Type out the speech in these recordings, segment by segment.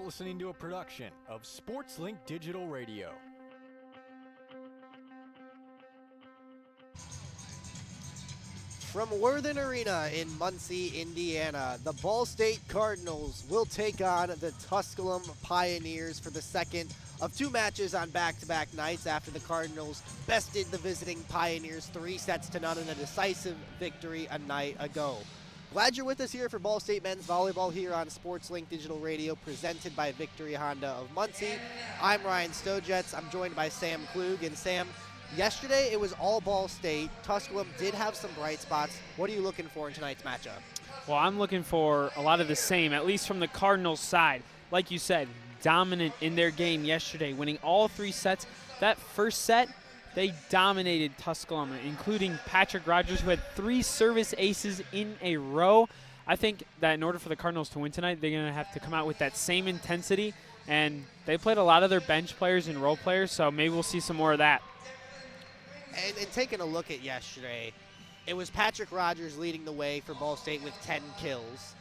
listening to a production of SportsLink Digital Radio. From Worthen Arena in Muncie, Indiana, the Ball State Cardinals will take on the Tusculum Pioneers for the second of two matches on back-to-back nights after the Cardinals bested the visiting Pioneers 3-0 in a decisive victory a night ago. Glad you're with us here for Ball State Men's Volleyball here on SportsLink Digital Radio, presented by Victory Honda of Muncie. I'm Ryan Stojetz. I'm joined by Sam Klug. And Sam, yesterday it was all Ball State. Tusculum did have some bright spots. What are you looking for in tonight's matchup? Well, I'm looking for a lot of the same, at least from the Cardinals side. Like you said, dominant in their game yesterday, winning all three sets. That first set, they dominated Tusculum, including Patrick Rogers, who had 3 service aces in a row. I think that in order for the Cardinals to win tonight, they're going to have to come out with that same intensity. And they played a lot of their bench players and role players, so maybe we'll see some more of that. And taking a look at yesterday, it was Patrick Rogers leading the way for Ball State with 10 kills.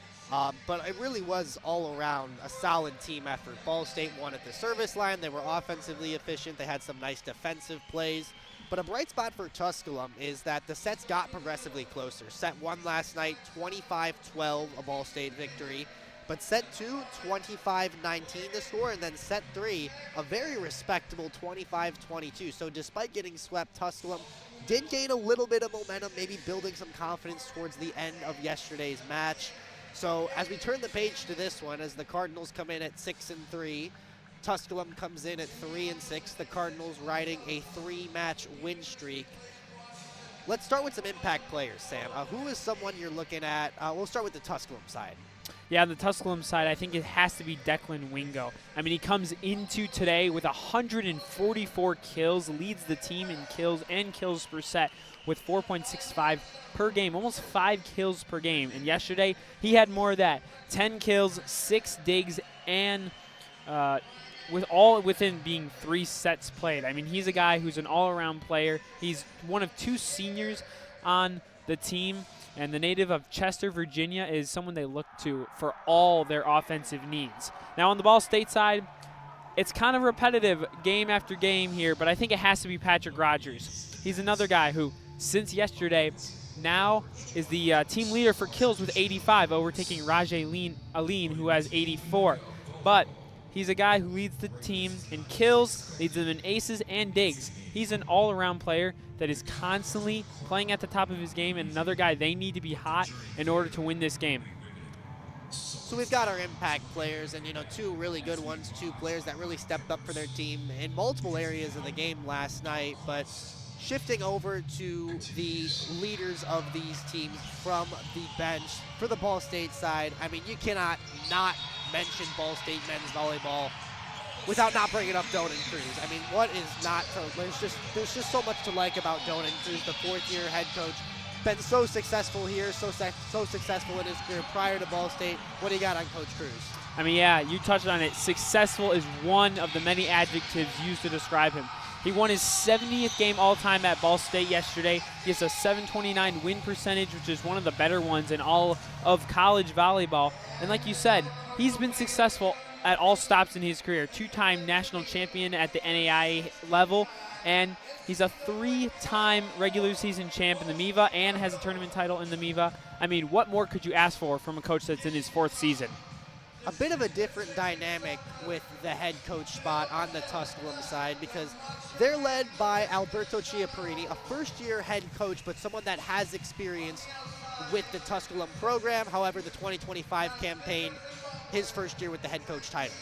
But it really was all around a solid team effort. Ball State won at the service line. They were offensively efficient. They had some nice defensive plays. But a bright spot for Tusculum is that the sets got progressively closer. Set 1 last night, 25-12, a Ball State victory. But set 2, 25-19 the score, and then set 3, a very respectable 25-22. So despite getting swept, Tusculum did gain a little bit of momentum, maybe building some confidence towards the end of yesterday's match. So as we turn the page to this one, as the Cardinals come in at 6-3, Tusculum comes in at 3-6. The Cardinals riding a 3-match win streak. Let's start with some impact players, Sam. Who is someone you're looking at? We'll start with the Tusculum side. Yeah, on the Tusculum side, I think it has to be Declan Wingo. I mean, he comes into today with 144 kills, leads the team in kills and kills per set with 4.65 per game, almost 5 kills per game. And yesterday, he had more of that, 10 kills, 6 digs, and with all within being 3 sets played. I mean, he's a guy who's an all-around player. He's one of 2 seniors on the team. And the native of Chester, Virginia, is someone they look to for all their offensive needs. Now, on the Ball State side, it's kind of repetitive game after game here, but I think it has to be Patrick Rogers. He's another guy who, since yesterday, now is the team leader for kills with 85, overtaking Rajay Aline, who has 84. But he's a guy who leads the team in kills, leads them in aces and digs. He's an all-around player that is constantly playing at the top of his game, and another guy they need to be hot in order to win this game. So we've got our impact players, and 2 really good ones, 2 players that really stepped up for their team in multiple areas of the game last night. But shifting over to the leaders of these teams from the bench for the Ball State side, I mean, you cannot not mention Ball State men's volleyball without not bringing up Donan Cruz. I mean, what is not to, there's just so much to like about Donan Cruz, the 4th-year head coach. Been so successful here, so successful in his career prior to Ball State. What do you got on Coach Cruz? I mean, yeah, you touched on it. Successful is one of the many adjectives used to describe him. He won his 70th game all-time at Ball State yesterday. He has a .729 win percentage, which is one of the better ones in all of college volleyball. And like you said, he's been successful at all stops in his career. 2-time national champion at the NAIA level, and he's a 3-time regular season champ in the MIVA and has a tournament title in the MIVA. I mean, what more could you ask for from a coach that's in his 4th season? A bit of a different dynamic with the head coach spot on the Tusculum side, because they're led by Alberto Chiapparini, a first-year head coach, but someone that has experience with the Tusculum program. However, the 2025 campaign, his first year with the head coach title.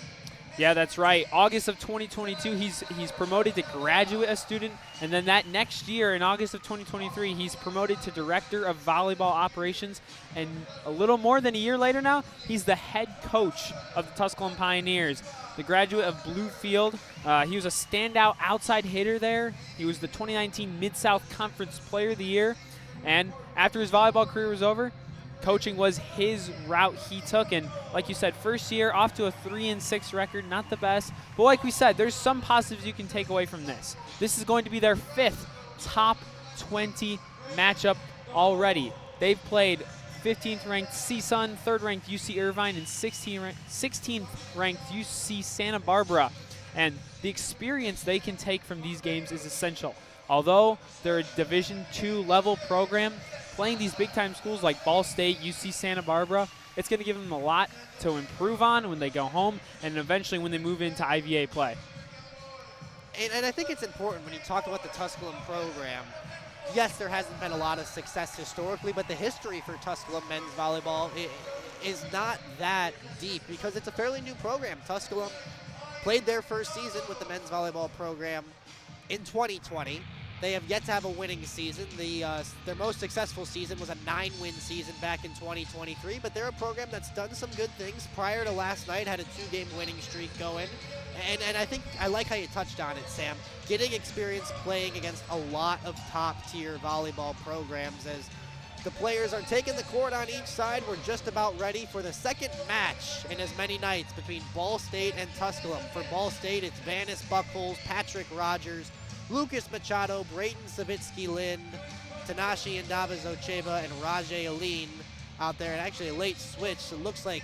Yeah, that's right. August of 2022, he's promoted to graduate student, and then that next year, in August of 2023, he's promoted to director of volleyball operations, and a little more than a year later now, he's the head coach of the Tusculum Pioneers. The graduate of Bluefield, he was a standout outside hitter there. He was the 2019 Mid-South Conference Player of the Year, and after his volleyball career was over, coaching was his route he took, and like you said, first year off to a 3-6 record, not the best, but like we said, there's some positives you can take away from this. This is going to be their 5th top 20 matchup already. They've played 15th ranked CSUN, 3rd ranked UC Irvine, and 16th ranked UC Santa Barbara. And the experience they can take from these games is essential. Although they're a Division II level program, playing these big-time schools like Ball State, UC Santa Barbara, it's going to give them a lot to improve on when they go home and eventually when they move into IVA play. And I think it's important when you talk about the Tusculum program. Yes, there hasn't been a lot of success historically, but the history for Tusculum men's volleyball is not that deep because it's a fairly new program. Tusculum played their first season with the men's volleyball program in 2020. They have yet to have a winning season. Their most successful season was a 9-win season back in 2023, but they're a program that's done some good things. Prior to last night, had a 2-game winning streak going. And I think I like how you touched on it, Sam. Getting experience playing against a lot of top-tier volleyball programs as the players are taking the court on each side. We're just about ready for the second match in as many nights between Ball State and Tusculum. For Ball State, it's Vanis Buckholz, Patrick Rogers, Lucas Machado, Brayton Savitsky-Lind, Tanashi Ndavazocheva, and Rajay Aline out there. And actually a late switch. So it looks like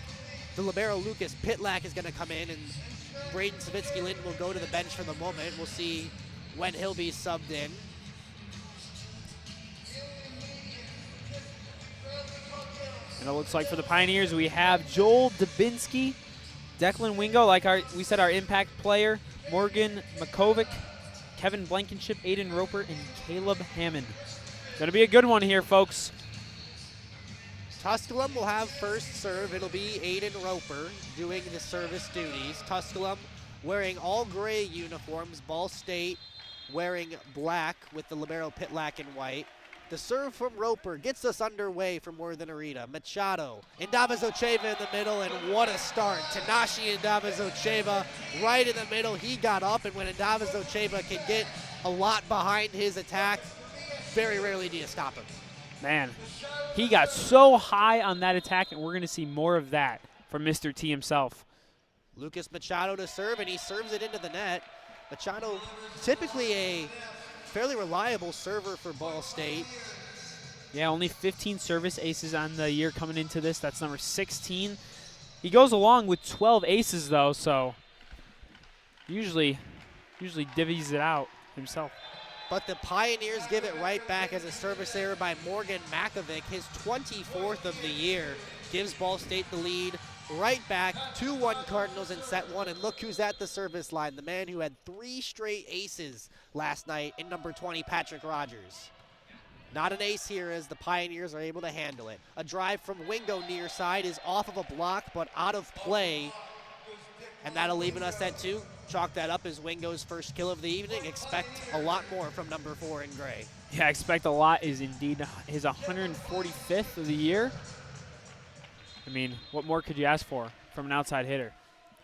the libero Lucas Pitlack is going to come in, and Brayton Savitsky-Lind will go to the bench for the moment. We'll see when he'll be subbed in. And it looks like for the Pioneers, we have Joel Dubinsky, Declan Wingo, like we said, our impact player, Morgan Makovic, Kevin Blankenship, Aiden Roper, and Caleb Hammond. Going to be a good one here, folks. Tusculum will have first serve. It'll be Aiden Roper doing the service duties. Tusculum wearing all gray uniforms. Ball State wearing black with the libero Pitlack in white. The serve from Roper gets us underway for more than a Rita. Machado, Ndavazocheva in the middle, and what a start. Tanashi Ndavazocheva right in the middle. He got up, and when Ndavazocheva can get a lot behind his attack, very rarely do you stop him. Man, he got so high on that attack, and we're going to see more of that from Mr. T himself. Lucas Machado to serve, and he serves it into the net. Machado, typically a fairly reliable server for Ball State. Yeah, only 15 service aces on the year coming into this. That's number 16. He goes along with 12 aces, though, so usually divvies it out himself. But the Pioneers give it right back as a service error by Morgan Makovic. His 24th of the year gives Ball State the lead right back. 2-1 Cardinals in set one. And look who's at the service line, the man who had 3 straight aces last night in number 20, Patrick Rogers. Not an ace here as the Pioneers are able to handle it. A drive from Wingo near side is off of a block but out of play. And that'll leave us at 2. Chalk that up as Wingo's first kill of the evening. Expect a lot more from number 4 in gray. Yeah, expect a lot is indeed his 145th of the year. I mean, what more could you ask for from an outside hitter?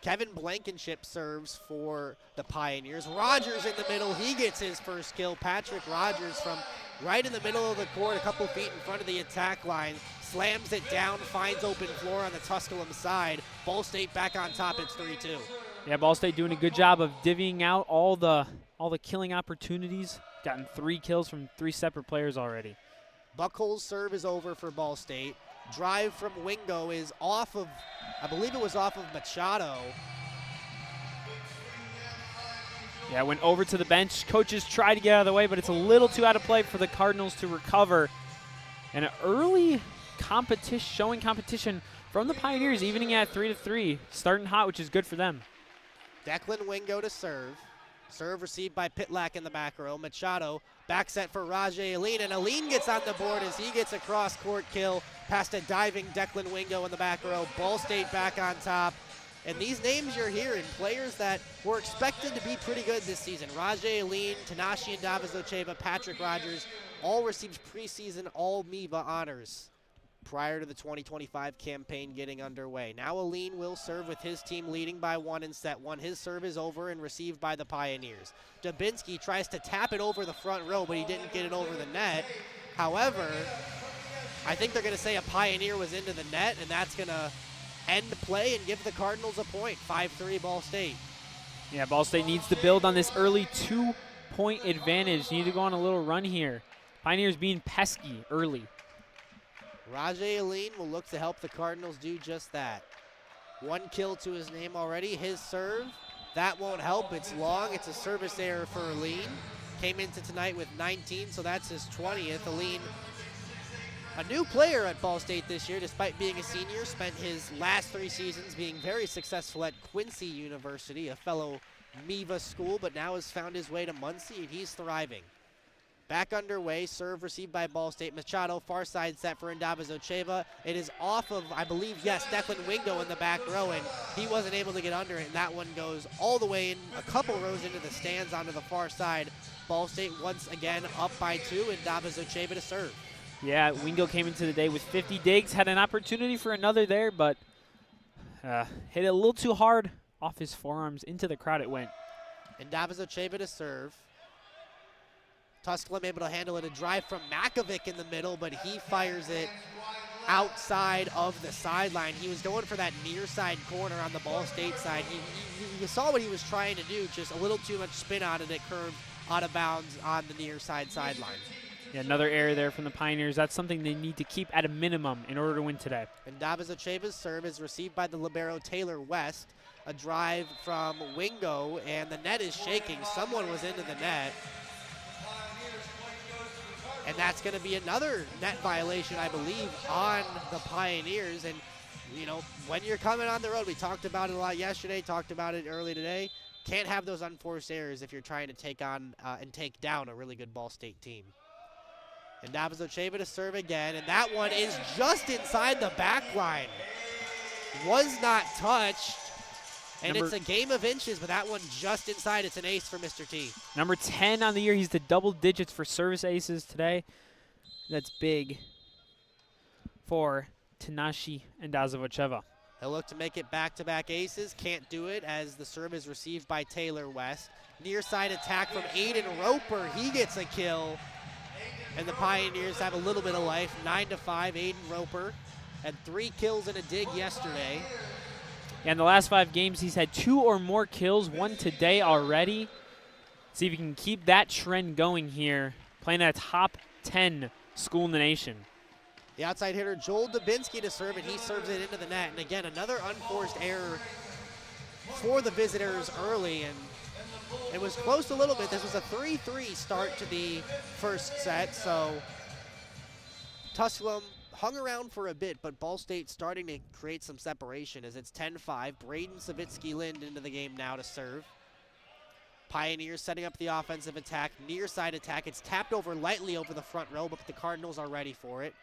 Kevin Blankenship serves for the Pioneers. Rogers in the middle. He gets his first kill. Patrick Rogers from right in the middle of the court, a couple feet in front of the attack line. Slams it down, finds open floor on the Tusculum side. Ball State back on top. It's 3-2. Yeah, Ball State doing a good job of divvying out all the killing opportunities. Gotten 3 kills from 3 separate players already. Buckholz serve is over for Ball State. Drive from Wingo is off of, I believe it was off of Machado. Yeah, went over to the bench. Coaches try to get out of the way, but it's a little too out of play for the Cardinals to recover. And an early showing competition from the Pioneers, evening at 3-3, starting hot, which is good for them. Declan Wingo to serve. Serve received by Pitlack in the back row. Machado back set for Rajay Aline, and Aline gets on the board as he gets a cross-court kill past a diving Declan Wingo in the back row. Ball State back on top. And these names you're hearing, players that were expected to be pretty good this season. Rajay Aline, Tanashi Ndavazocheva, Patrick Rogers, all received preseason All-MIVA honors prior to the 2025 campaign getting underway. Now Aline will serve with his team leading by 1 in set 1. His serve is over and received by the Pioneers. Dubinsky tries to tap it over the front row, but he didn't get it over the net. However, I think they're going to say a Pioneer was into the net, and that's going to end play and give the Cardinals a point. 5-3 Ball State. Yeah, Ball State needs to build on this early 2-point advantage. Need to go on a little run here. Pioneers being pesky early. Rajay Aline will look to help the Cardinals do just that. 1 kill to his name already. His serve, that won't help. It's long. It's a service error for Aline. Came into tonight with 19, so that's his 20th. Aline, a new player at Ball State this year, despite being a senior, spent his last 3 seasons being very successful at Quincy University, a fellow MIVA school, but now has found his way to Muncie, and he's thriving. Back underway, serve received by Ball State. Machado, far side set for Ndabazocheva. It is off of, I believe, yes, Declan Wingo in the back row, and he wasn't able to get under it, and that one goes all the way in, a couple rows into the stands onto the far side. Ball State once again up by 2, and Ndabazocheva to serve. Yeah, Wingo came into the day with 50 digs, had an opportunity for another there, but hit it a little too hard off his forearms. Into the crowd it went. And Ndabazocheva to serve. Tusculum able to handle it, a drive from Makovic in the middle, but he fires it outside of the sideline. He was going for that near side corner on the Ball State side. You saw what he was trying to do, just a little too much spin on it. It curved out of bounds on the near side sideline. Yeah, another error there from the Pioneers. That's something they need to keep at a minimum in order to win today. And Ndabazocheva's serve is received by the libero Taylor West. A drive from Wingo, and the net is shaking. Someone was into the net. And that's going to be another net violation, I believe, on the Pioneers. And, you know, when you're coming on the road, we talked about it a lot yesterday, talked about it early today. Can't have those unforced errors if you're trying to take on and take down a really good Ball State team. And Ndabazocheva to serve again, and that one is just inside the back line. Was not touched. And it's a game of inches, but that one just inside. It's an ace for Mr. T. Number 10 on the year. He's the double digits for service aces today. That's big for Tanashi and Ndabazocheva. He'll look to make it back-to-back aces. Can't do it as the serve is received by Taylor West. Near side attack from Aiden Roper. He gets a kill. And the Pioneers have a little bit of life. 9-5, Aiden Roper had 3 kills and a dig yesterday. Yeah, in the last 5 games, he's had 2 or more kills, 1 today already. See if he can keep that trend going here, playing at a top 10 school in the nation. The outside hitter, Joel Dubinsky to serve, and he serves it into the net. And again, another unforced error for the visitors early, and it was close a little bit. This was a 3-3 start to the first set, so Tusculum hung around for a bit, but Ball State starting to create some separation as it's 10-5. Braden Savitsky-Lind into the game now to serve. Pioneers setting up the offensive attack, near side attack. It's tapped over lightly over the front row, but the Cardinals are ready for it.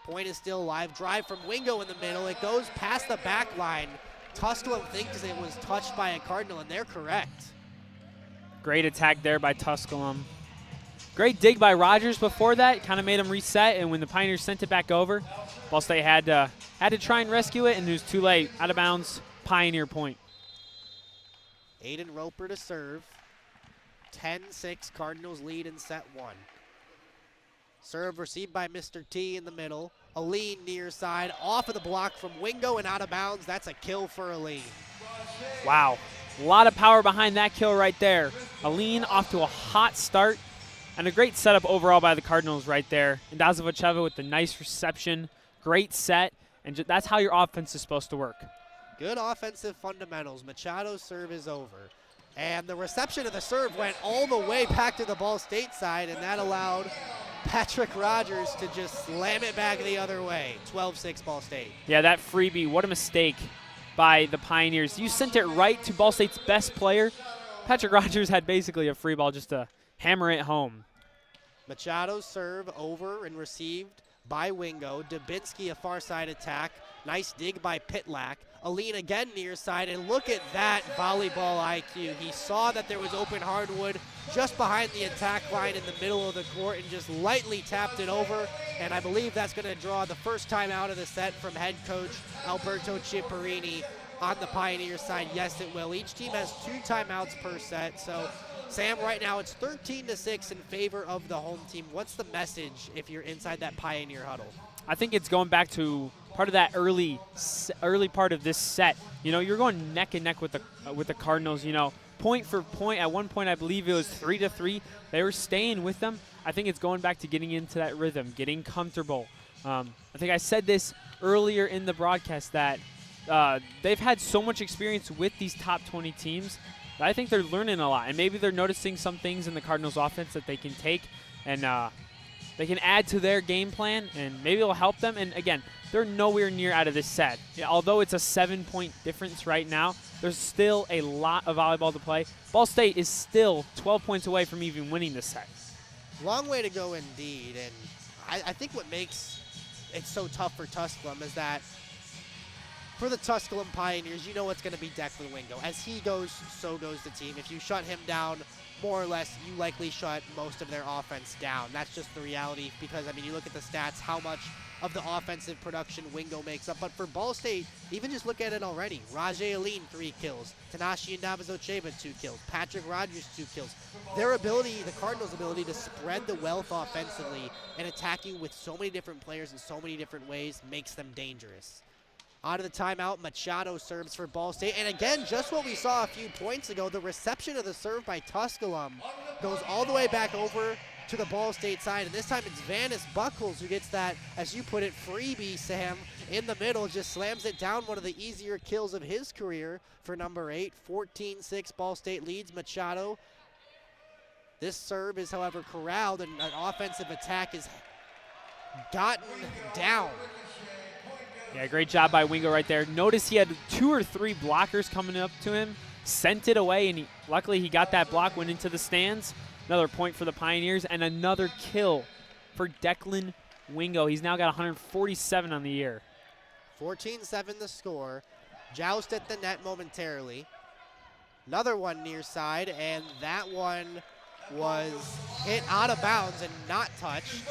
Point is still alive. Drive from Wingo in the middle. It goes past the back line. Tusculum thinks it was touched by a Cardinal, and they're correct. Great attack there by Tusculum. Great dig by Rogers before that. Kind of made him reset, and when the Pioneers sent it back over, Ball State had to try and rescue it, and it was too late. Out of bounds, Pioneer point. Aiden Roper to serve. 10-6, Cardinals lead in set 1. Serve received by Mr. T in the middle. Aline near side, off of the block from Wingo and out of bounds. That's a kill for Aline. Wow, a lot of power behind that kill right there. Aline off to a hot start. And a great setup overall by the Cardinals right there. And Ndabazocheva with the nice reception, great set, and that's how your offense is supposed to work. Good offensive fundamentals. Machado's serve is over. And the reception of the serve went all the way back to the Ball State side, and that allowed Patrick Rogers to just slam it back the other way. 12-6 Ball State. Yeah, that freebie, what a mistake by the Pioneers. You sent it right to Ball State's best player. Patrick Rogers had basically a free ball just to hammer it home. Machado's serve over and received by Wingo. Dubinsky a far side attack. Nice dig by Pitlack. Aline again near side, and look at that volleyball IQ. He saw that there was open hardwood just behind the attack line in the middle of the court and just lightly tapped it over, and I believe that's going to draw the first time out of the set from head coach Alberto Ciparini on the Pioneer side. Yes, it will. Each team has 2 timeouts per set, so Sam, right now it's 13-6 in favor of the home team. What's the message if you're inside that Pioneer huddle? I think it's going back to part of that early part of this set. You know, you're going neck and neck with the Cardinals. You know, point for point. At one point, I believe it was 3-3. They were staying with them. I think it's going back to getting into that rhythm, getting comfortable, I think I said this earlier in the broadcast that they've had so much experience with these top 20 teams that I think they're learning a lot. And maybe they're noticing some things in the Cardinals offense that they can take and they can add to their game plan, and maybe it'll help them. And again, they're nowhere near out of this set. Yeah, although it's a 7-point difference right now, there's still a lot of volleyball to play. Ball State is still 12 points away from even winning this set. Long way to go indeed. And I think what makes it so tough for Tusculum is that for the Tusculum Pioneers, you know it's going to be Declan Wingo. As he goes, so goes the team. If you shut him down, more or less, you likely shut most of their offense down. That's just the reality because, I mean, you look at the stats, how much of the offensive production Wingo makes up. But for Ball State, even just look at it already. Rajay Aline, 3 kills. Tanashi and Navazocheva, 2 kills. Patrick Rogers, 2 kills. Their ability, the Cardinals' ability to spread the wealth offensively and attack you with so many different players in so many different ways makes them dangerous. Out of the timeout, Machado serves for Ball State. And again, just what we saw a few points ago, the reception of the serve by Tusculum goes all the way back over to the Ball State side. And this time it's Vanis Buckles who gets that, as you put it, freebie, Sam, in the middle. Just slams it down, one of the easier kills of his career for number 8. 14-6, Ball State leads Machado. This serve is, however, corralled, and an offensive attack is gotten down. Yeah, great job by Wingo right there. Notice he had 2 or 3 blockers coming up to him, sent it away, and luckily he got that block, went into the stands. Another point for the Pioneers, and another kill for Declan Wingo. He's now got 147 on the year. 14-7 the score. Joust at the net momentarily. Another one near side, and that one was hit out of bounds and not touched.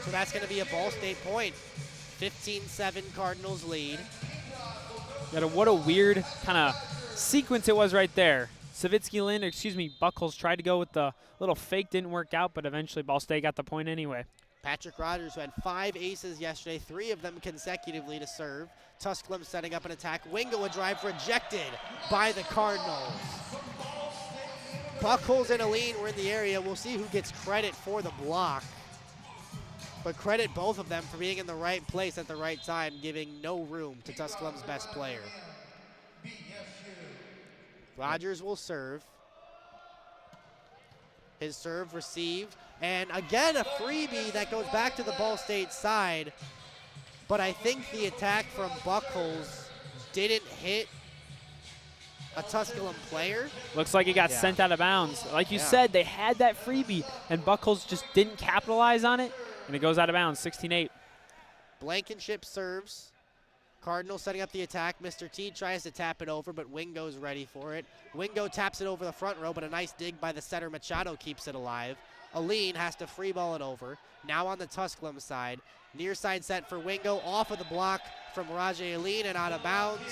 So that's going to be a Ball State point. 15-7 Cardinals lead. What a weird kind of sequence it was right there. Buckles tried to go with the little fake, didn't work out, but eventually Ball State got the point anyway. Patrick Rogers, who had 5 aces yesterday, 3 of them consecutively to serve. Tusculum setting up an attack. Wingo a drive rejected by the Cardinals. Buckles and Aline were in the area. We'll see who gets credit for the block. But credit both of them for being in the right place at the right time, giving no room to Tusculum's best player. Rogers will serve. His serve received. And again, a freebie that goes back to the Ball State side. But I think the attack from Buckles didn't hit a Tusculum player. Looks like he got sent out of bounds. Like you said, they had that freebie, and Buckles just didn't capitalize on it, and it goes out of bounds, 16-8. Blankenship serves. Cardinals setting up the attack. Mr. T tries to tap it over, but Wingo's ready for it. Wingo taps it over the front row, but a nice dig by the setter. Machado keeps it alive. Aline has to free ball it over. Now on the Tusculum side. Near side set for Wingo, off of the block from Rajay Aline and out of bounds.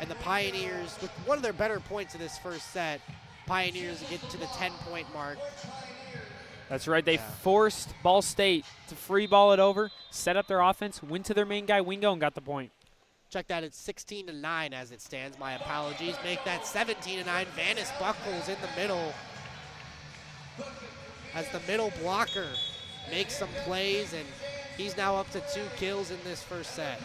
And the Pioneers, with one of their better points of this first set, Pioneers get to the 10-point mark. That's right. They forced Ball State to free ball it over, set up their offense, went to their main guy, Wingo, and got the point. Check that, it's 16-9 as it stands. My apologies. Make that 17-9. Vanis Buckles in the middle as the middle blocker makes some plays, and he's now up to 2 kills in this first set.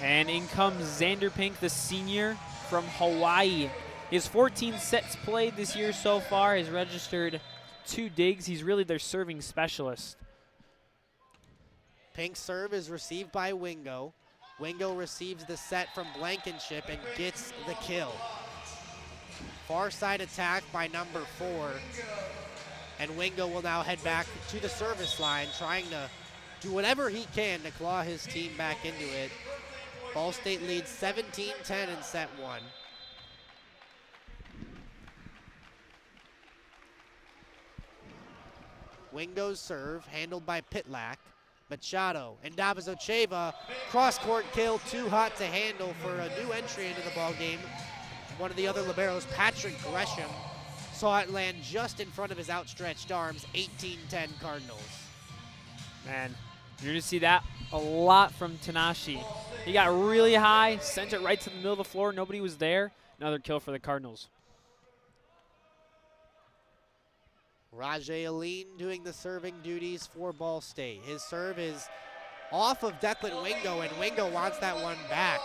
And in comes Xander Pink, the senior from Hawaii. He has 14 sets played this year so far. He's registered 2 digs. He's really their serving specialist. Pink's serve is received by Wingo. Wingo receives the set from Blankenship and gets the kill. Far side attack by number 4. And Wingo will now head back to the service line, trying to do whatever he can to claw his team back into it. Ball State leads 17-10 in set 1. Wingo's serve, handled by Pitlack. Machado and Navazocheva, cross-court kill, too hot to handle for a new entry into the ball game. One of the other liberos, Patrick Gresham, saw it land just in front of his outstretched arms. 18-10 Cardinals. Man, you're going to see that a lot from Tanashi. He got really high, sent it right to the middle of the floor. Nobody was there. Another kill for the Cardinals. Rajay Aline doing the serving duties for Ball State. His serve is off of Declan Wingo, and Wingo wants that one back.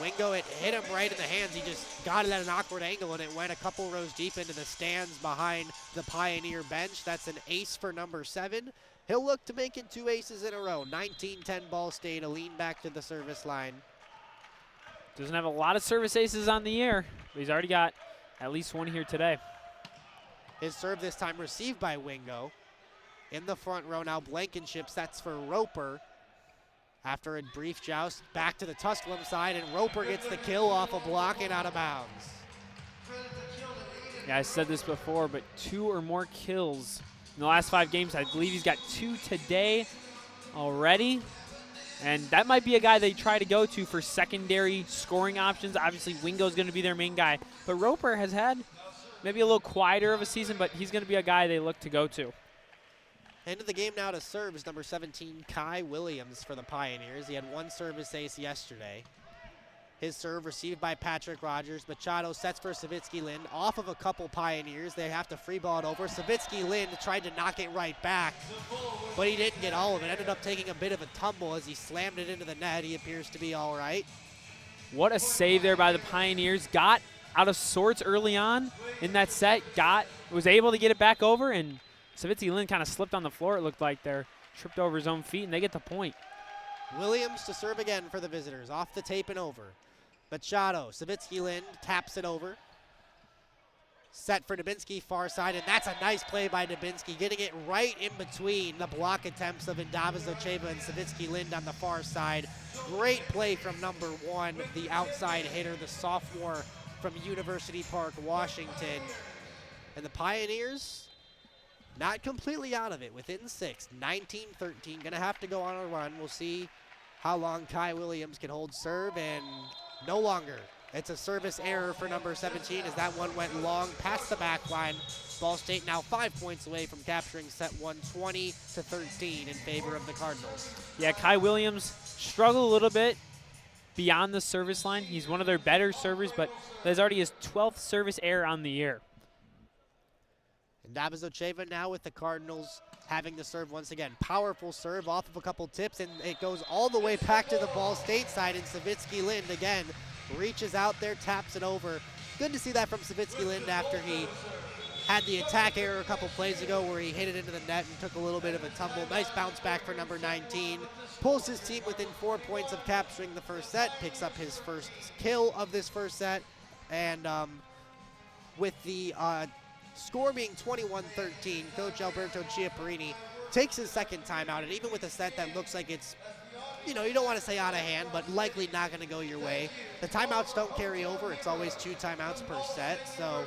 Wingo, it hit him right in the hands. He just got it at an awkward angle, and it went a couple rows deep into the stands behind the Pioneer bench. That's an ace for number 7. He'll look to make it 2 aces in a row. 19-10 Ball State, a lean back to the service line. Doesn't have a lot of service aces on the year, but he's already got at least one here today. His serve this time received by Wingo. In the front row now, Blankenship sets for Roper. After a brief joust, back to the Tusculum side, and Roper gets the kill off a block and out of bounds. Yeah, I said this before, but 2 or more kills in the last 5 games. I believe he's got 2 today already. And that might be a guy they try to go to for secondary scoring options. Obviously, Wingo's going to be their main guy. But Roper has had maybe a little quieter of a season, but he's going to be a guy they look to go to. End of the game now to serve is number 17, Kai Williams for the Pioneers. He had 1 service ace yesterday. His serve received by Patrick Rogers. Machado sets for Savitsky Lind off of a couple Pioneers. They have to free ball it over. Savitsky Lind tried to knock it right back, but he didn't get all of it. Ended up taking a bit of a tumble as he slammed it into the net. He appears to be all right. What a save there by the Pioneers. Got out of sorts early on in that set. Was able to get it back over, and Savitsky Lind kind of slipped on the floor, it looked like there. Tripped over his own feet, and they get the point. Williams to serve again for the visitors. Off the tape and over. Machado, Savitsky Lind taps it over. Set for Dubinsky, far side, and that's a nice play by Dubinsky, getting it right in between the block attempts of Zocheva and Savitsky Lind on the far side. Great play from number 1, the outside hitter, the sophomore from University Park, Washington. And the Pioneers, not completely out of it, within 6, 19-13, gonna have to go on a run. We'll see how long Kai Williams can hold serve, and no longer. It's a service error for number 17 as that one went long past the back line. Ball State now 5 points away from capturing set 1, 20-13 in favor of the Cardinals. Yeah, Kai Williams struggled a little bit beyond the service line. He's one of their better servers, but that's already his 12th service error on the year. And Zocheva now with the Cardinals having the serve once again. Powerful serve off of a couple tips, and it goes all the way back to the Ball State side, and Savitsky Lind again reaches out there, taps it over. Good to see that from Savitsky Lind after he had the attack error a couple plays ago where he hit it into the net and took a little bit of a tumble. Nice bounce back for number 19. Pulls his team within 4 points of capturing the first set, picks up his first kill of this first set, and with the score being 21-13, Coach Alberto Chiapparini takes his second timeout, and even with a set that looks like it's, you don't want to say out of hand, but likely not going to go your way, the timeouts don't carry over. It's always 2 timeouts per set. So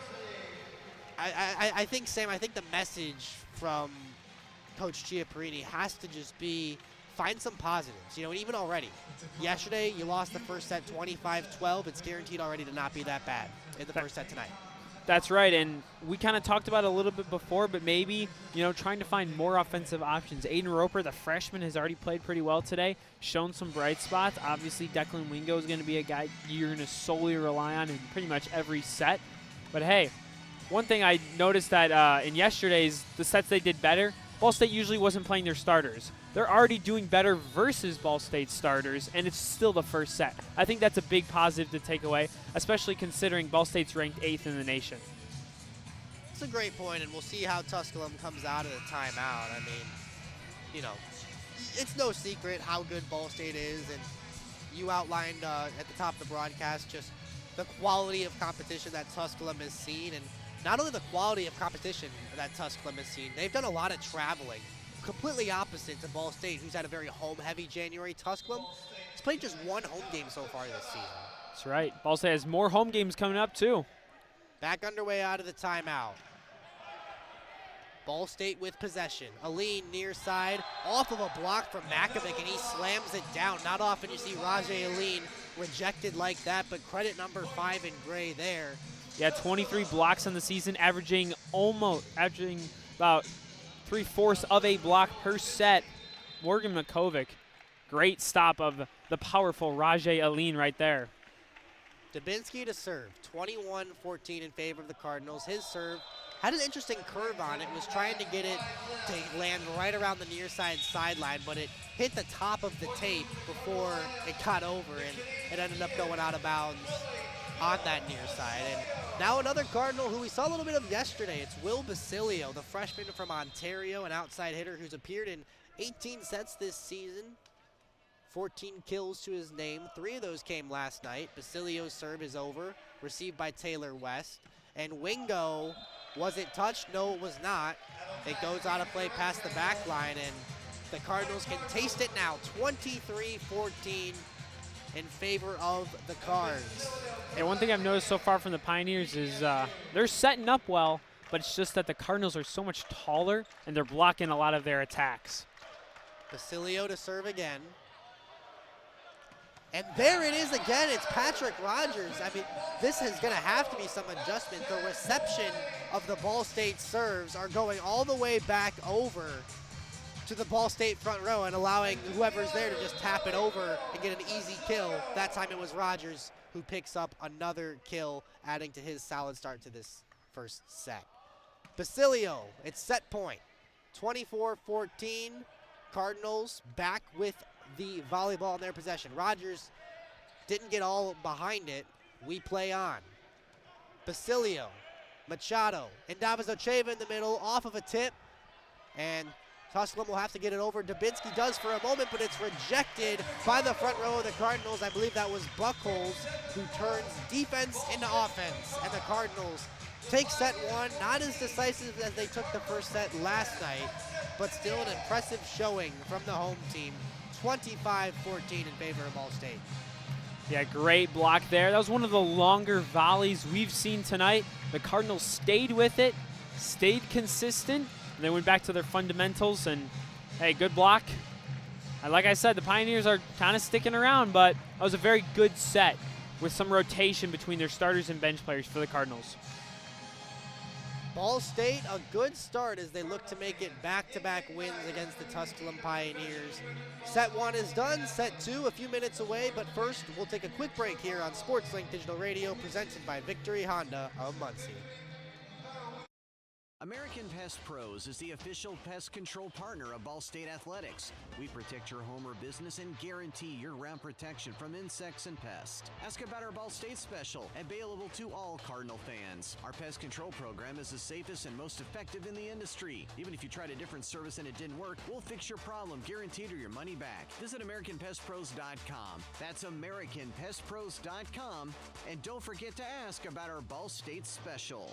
I think, Sam, the message from Coach Chiapparini has to just be find some positives. And even already, yesterday you lost the first set 25-12. It's guaranteed already to not be that bad in the first set tonight. That's right, and we kind of talked about it a little bit before, but maybe, trying to find more offensive options. Aiden Roper, the freshman, has already played pretty well today, shown some bright spots. Obviously, Declan Wingo is going to be a guy you're going to solely rely on in pretty much every set. But, hey, one thing I noticed that in yesterday's, the sets they did better, Ball State usually wasn't playing their starters. They're already doing better versus Ball State starters, and it's still the first set. I think that's a big positive to take away, especially considering Ball State's ranked 8th in the nation. It's a great point, and we'll see how Tusculum comes out of the timeout. I mean, it's no secret how good Ball State is, and you outlined at the top of the broadcast just the quality of competition that Tusculum has seen, and not only the quality of competition that Tusculum has seen, they've done a lot of traveling. Completely opposite to Ball State, who's had a very home-heavy January. Tusculum has played just 1 home game so far this season. That's right. Ball State has more home games coming up, too. Back underway out of the timeout. Ball State with possession. Aline near side, off of a block from Makovic, and he slams it down. Not often you see Rajay Aline rejected like that, but credit number 5 in gray there. Yeah, 23 blocks on the season, averaging about 3/4 of a block per set. Morgan Makovic, great stop of the powerful Rajay Aline right there. Dubinsky to serve, 21-14 in favor of the Cardinals. His serve had an interesting curve on it, was trying to get it to land right around the near side sideline, but it hit the top of the tape before it got over, and it ended up going out of bounds on that near side. And now another Cardinal who we saw a little bit of yesterday. It's Will Basilio, the freshman from Ontario, an outside hitter who's appeared in 18 sets this season. 14 kills to his name. 3 of those came last night. Basilio's serve is over, received by Taylor West. And Wingo, was it touched? No, it was not. It goes out of play past the back line, and the Cardinals can taste it now. 23-14 in favor of the Cards. And one thing I've noticed so far from the Pioneers is they're setting up well, but it's just that the Cardinals are so much taller, and they're blocking a lot of their attacks. Basilio to serve again. And there it is again. It's Patrick Rogers. I mean, this is going to have to be some adjustment. The reception of the Ball State serves are going all the way back over to the Ball State front row and allowing whoever's there to just tap it over and get an easy kill. That time it was Rogers who picks up another kill, adding to his solid start to this first set. Basilio, it's set point. 24-14. Cardinals back with the volleyball in their possession. Rogers didn't get all behind it. We play on. Basilio, Machado, and Davidocheva in the middle, off of a tip, and Tusculum will have to get it over. Dubinsky does for a moment, but it's rejected by the front row of the Cardinals. I believe that was Buchholz, who turns defense into offense, and the Cardinals take set one. Not as decisive as they took the first set last night, but still an impressive showing from the home team. 25-14 in favor of Ball State. Yeah, great block there. That was one of the longer volleys we've seen tonight. The Cardinals stayed with it, stayed consistent, and they went back to their fundamentals, and hey, good block. And like I said, the Pioneers are kind of sticking around, but that was a very good set with some rotation between their starters and bench players for the Cardinals. Ball State, a good start as they look to make it back-to-back wins against the Tusculum Pioneers. Set one is done, set two a few minutes away, but first we'll take a quick break here on SportsLink Digital Radio, presented by Victory Honda of Muncie. American Pest Pros is the official pest control partner of Ball State Athletics. We protect your home or business and guarantee year-round protection from insects and pests. Ask about our Ball State special, available to all Cardinal fans. Our pest control program is the safest and most effective in the industry. Even if you tried a different service and it didn't work, we'll fix your problem, guaranteed, or your money back. Visit AmericanPestPros.com. That's AmericanPestPros.com. And don't forget to ask about our Ball State special.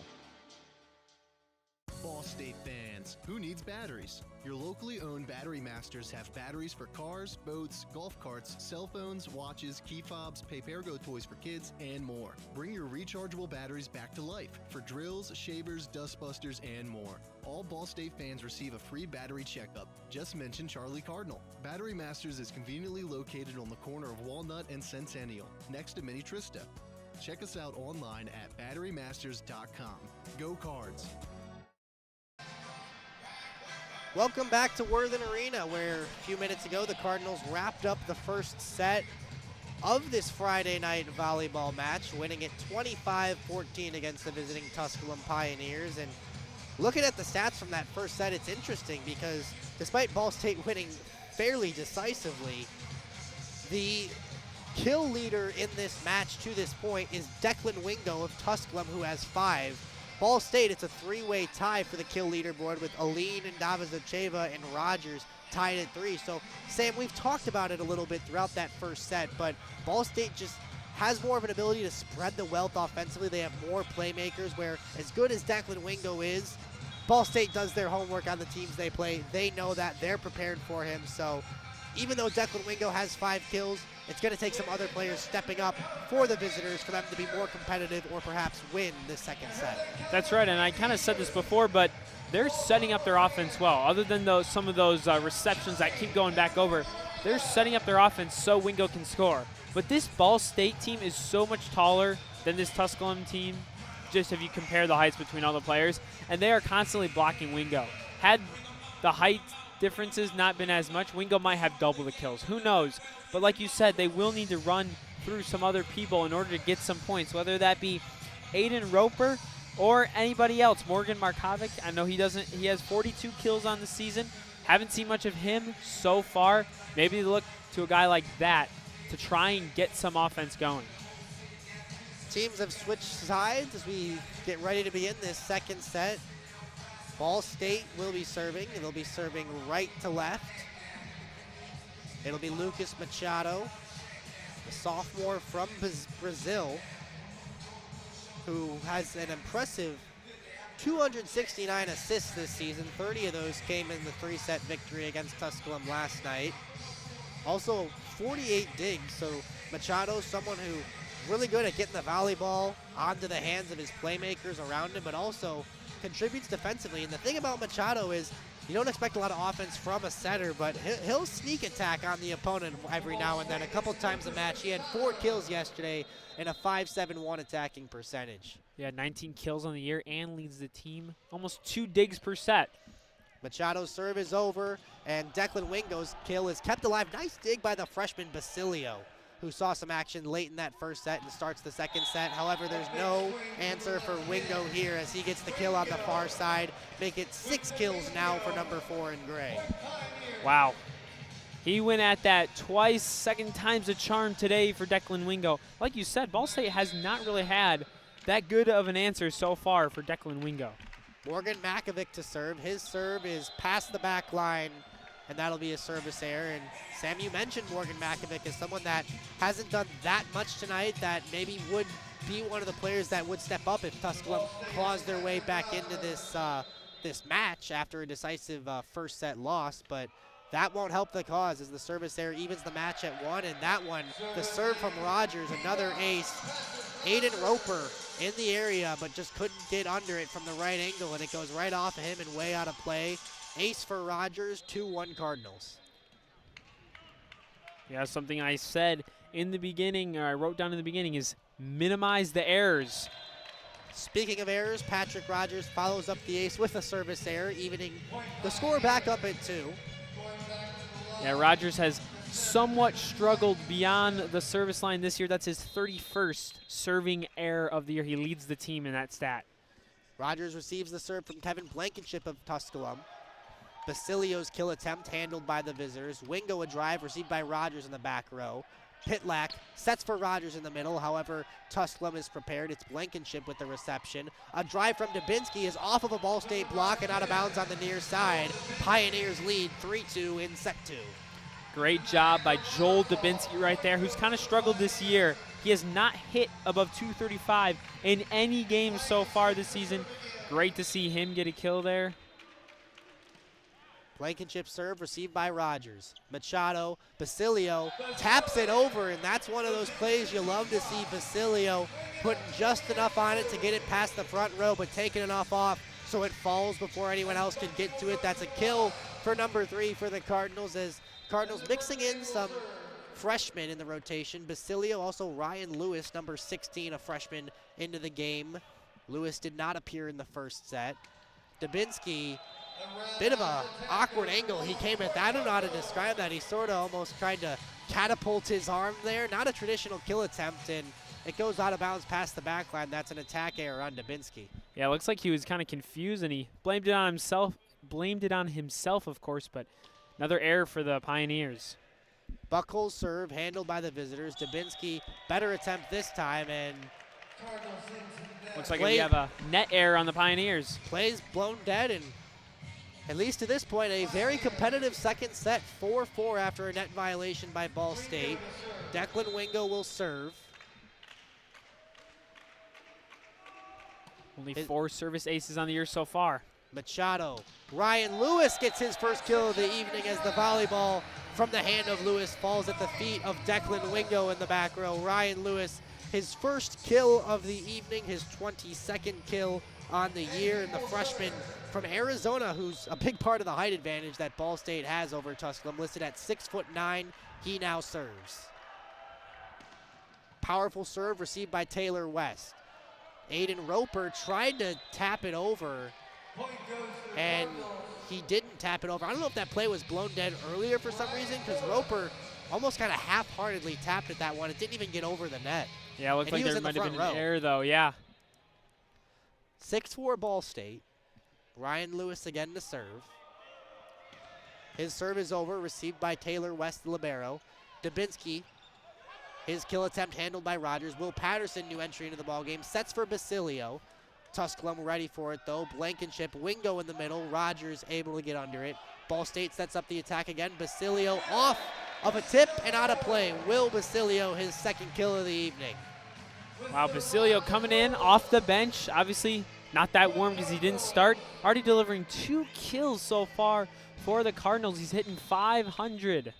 Ball State fans, who needs batteries? Your locally owned Battery Masters have batteries for cars, boats, golf carts, cell phones, watches, key fobs, Papergo toys for kids, and more. Bring your rechargeable batteries back to life for drills, shavers, dustbusters, and more. All Ball State fans receive a free battery checkup. Just mention Charlie Cardinal. Battery Masters is conveniently located on the corner of Walnut and Centennial, next to Mini Trista. Check us out online at batterymasters.com. Go Cards! Welcome back to Worthen Arena, where a few minutes ago the Cardinals wrapped up the first set of this Friday night volleyball match, winning it 25-14 against the visiting Tusculum Pioneers. And looking at the stats from that first set, it's interesting because despite Ball State winning fairly decisively, the kill leader in this match to this point is Declan Wingo of Tusculum, who has 5. Ball State, it's a 3-way tie for the kill leaderboard with Aline and Davidocheva and Rogers tied at 3. So, Sam, we've talked about it a little bit throughout that first set, but Ball State just has more of an ability to spread the wealth offensively. They have more playmakers, where as good as Declan Wingo is, Ball State does their homework on the teams they play. They know that. They're prepared for him. So, even though Declan Wingo has 5 kills, it's going to take some other players stepping up for the visitors for them to be more competitive or perhaps win this second set. That's right, and I kind of said this before, but they're setting up their offense well. Other than some of those receptions that keep going back over, they're setting up their offense so Wingo can score. But this Ball State team is so much taller than this Tusculum team, just if you compare the heights between all the players, and they are constantly blocking Wingo. Had the height differences not been as much, Wingo might have double the kills. Who knows? But like you said, they will need to run through some other people in order to get some points, whether that be Aiden Roper or anybody else. Morgan Markovic, I know he has 42 kills on the season. Haven't seen much of him so far. Maybe look to a guy like that to try and get some offense going. Teams have switched sides as we get ready to begin this second set. Ball State will be serving. They'll be serving right to left. It'll be Lucas Machado, a sophomore from Brazil, who has an impressive 269 assists this season. 30 of those came in the 3-set victory against Tusculum last night. Also 48 digs, so Machado, someone who really good at getting the volleyball onto the hands of his playmakers around him, but also contributes defensively. And the thing about Machado is you don't expect a lot of offense from a setter, but he'll sneak attack on the opponent every now and then. A couple times a match. He had 4 kills yesterday and a 5.71 attacking percentage. Yeah, 19 kills on the year and leads the team. Almost 2 digs per set. Machado's serve is over, and Declan Wingo's kill is kept alive. Nice dig by the freshman Basilio, who saw some action late in that first set and starts the second set. However, there's no answer for Wingo here as he gets the kill on the far side. Make it 6 kills now for number 4 in gray. Wow. He went at that twice, second time's a charm today for Declan Wingo. Like you said, Ball State has not really had that good of an answer so far for Declan Wingo. Morgan Makovic to serve. His serve is past the back line, and that'll be a service error. And Sam, you mentioned Morgan Makovic as someone that hasn't done that much tonight, that maybe would be one of the players that would step up if Tusculum claws their way back into this this match after a decisive first set loss. But that won't help the cause as the service error evens the match at 1. And that one, the serve from Rogers, another ace. Aiden Roper in the area, but just couldn't get under it from the right angle, and it goes right off of him and way out of play. Ace for Rogers, 2-1 Cardinals. Yeah, something I said in the beginning, or I wrote down in the beginning, is minimize the errors. Speaking of errors, Patrick Rogers follows up the ace with a service error, evening the score back up at 2. Yeah, Rogers has somewhat struggled beyond the service line this year. That's his 31st serving error of the year. He leads the team in that stat. Rogers receives the serve from Kevin Blankenship of Tusculum. Basilio's kill attempt handled by the visitors. Wingo a drive received by Rogers in the back row. Pitlack sets for Rogers in the middle. However, Tusculum is prepared. It's Blankenship with the reception. A drive from Dubinsky is off of a Ball State block and out of bounds on the near side. Pioneers lead 3-2 in set 2. Great job by Joel Dubinsky right there, who's kind of struggled this year. He has not hit above 235 in any game so far this season. Great to see him get a kill there. Blankenship serve received by Rogers. Machado, Basilio taps it over, and that's one of those plays you love to see. Basilio putting just enough on it to get it past the front row, but taking enough off so it falls before anyone else can get to it. That's a kill for number 3 for the Cardinals, as Cardinals mixing in some freshmen in the rotation. Basilio, also Ryan Lewis, number 16, a freshman, into the game. Lewis did not appear in the first set. Dubinsky, bit of a awkward angle he came at. I don't know how to describe that. He sort of almost tried to catapult his arm there. Not a traditional kill attempt, and it goes out of bounds past the back line. That's an attack error on Dubinsky. Yeah, it looks like he was kind of confused, and he blamed it on himself, of course, but another error for the Pioneers. Buckles serve handled by the visitors. Dubinsky, better attempt this time, and looks like we have a net error on the Pioneers. Plays blown dead, and at least to this point, a very competitive second set, 4-4 after a net violation by Ball State. Declan Wingo will serve. Only 4 service aces on the year so far. Machado. Ryan Lewis gets his first kill of the evening as the volleyball from the hand of Lewis falls at the feet of Declan Wingo in the back row. Ryan Lewis, his first kill of the evening, his 22nd kill on the year, and the freshman from Arizona, who's a big part of the height advantage that Ball State has over Tusculum, listed at 6'9", he now serves. Powerful serve received by Taylor West. Aiden Roper tried to tap it over, and he didn't tap it over. I don't know if that play was blown dead earlier for some reason, because Roper almost kind of half-heartedly tapped at that one. It didn't even get over the net. Yeah, it looked like there might have been an error, though, yeah. 6-4 Ball State. Ryan Lewis again to serve. His serve is over, received by Taylor West, the libero. Dubinsky, his kill attempt handled by Rogers. Will Patterson, new entry into the ballgame, sets for Basilio. Tusculum ready for it though. Blankenship, Wingo in the middle. Rogers able to get under it. Ball State sets up the attack again. Basilio off of a tip and out of play. Will Basilio, his second kill of the evening. Wow, Basilio coming in off the bench. Obviously not that warm because he didn't start. Already delivering 2 kills so far for the Cardinals. He's hitting .500.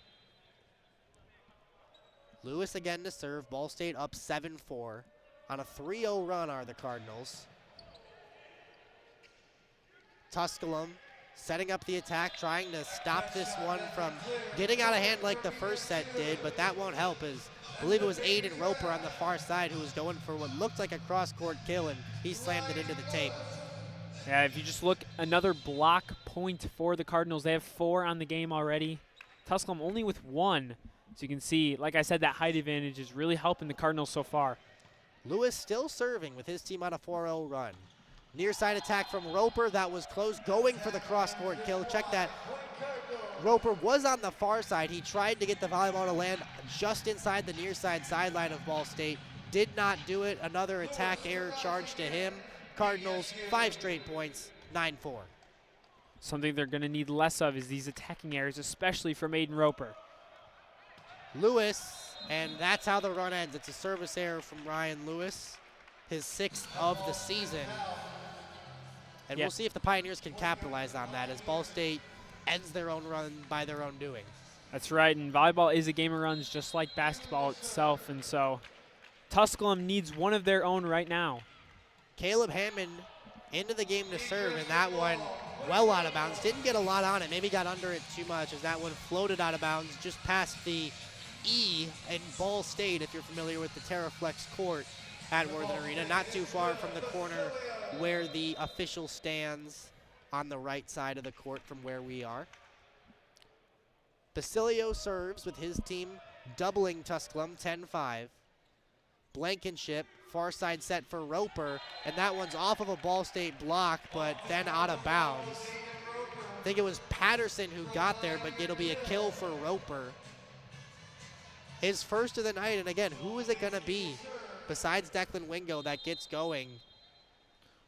Lewis again to serve. Ball State up 7-4. On a 3-0 run are the Cardinals. Tusculum setting up the attack, trying to stop this one from getting out of hand like the first set did, but that won't help as I believe it was Aiden Roper on the far side who was going for what looked like a cross-court kill, and he slammed it into the tape. Yeah, if you just look, another block point for the Cardinals. They have 4 on the game already. Tusculum only with 1. So you can see, like I said, that height advantage is really helping the Cardinals so far. Lewis still serving with his team on a 4-0 run. Near side attack from Roper. That was close, going for the cross-court kill. Check that. Roper was on the far side. He tried to get the volleyball to land just inside the near side sideline of Ball State. Did not do it. Another attack error charge to him. Cardinals, 5 straight points, 9-4. Something they're going to need less of is these attacking errors, especially from Aiden Roper. Lewis, and that's how the run ends. It's a service error from Ryan Lewis, his 6th of the season. And we'll see if the Pioneers can capitalize on that as Ball State ends their own run by their own doing. That's right, and volleyball is a game of runs just like basketball itself, and so Tusculum needs one of their own right now. Caleb Hammond into the game to serve, and that one well out of bounds. Didn't get a lot on it, maybe got under it too much as that one floated out of bounds just past the E in Ball State, if you're familiar with the Terraflex court at Worthen Arena. Not too far from the corner where the official stands on the right side of the court from where we are. Basilio serves with his team doubling Tusculum, 10-5. Blankenship, far side set for Roper, and that one's off of a Ball State block, but then out of bounds. I think it was Patterson who got there, but it'll be a kill for Roper. His first of the night, and again, who is it going to be besides Declan Wingo that gets going?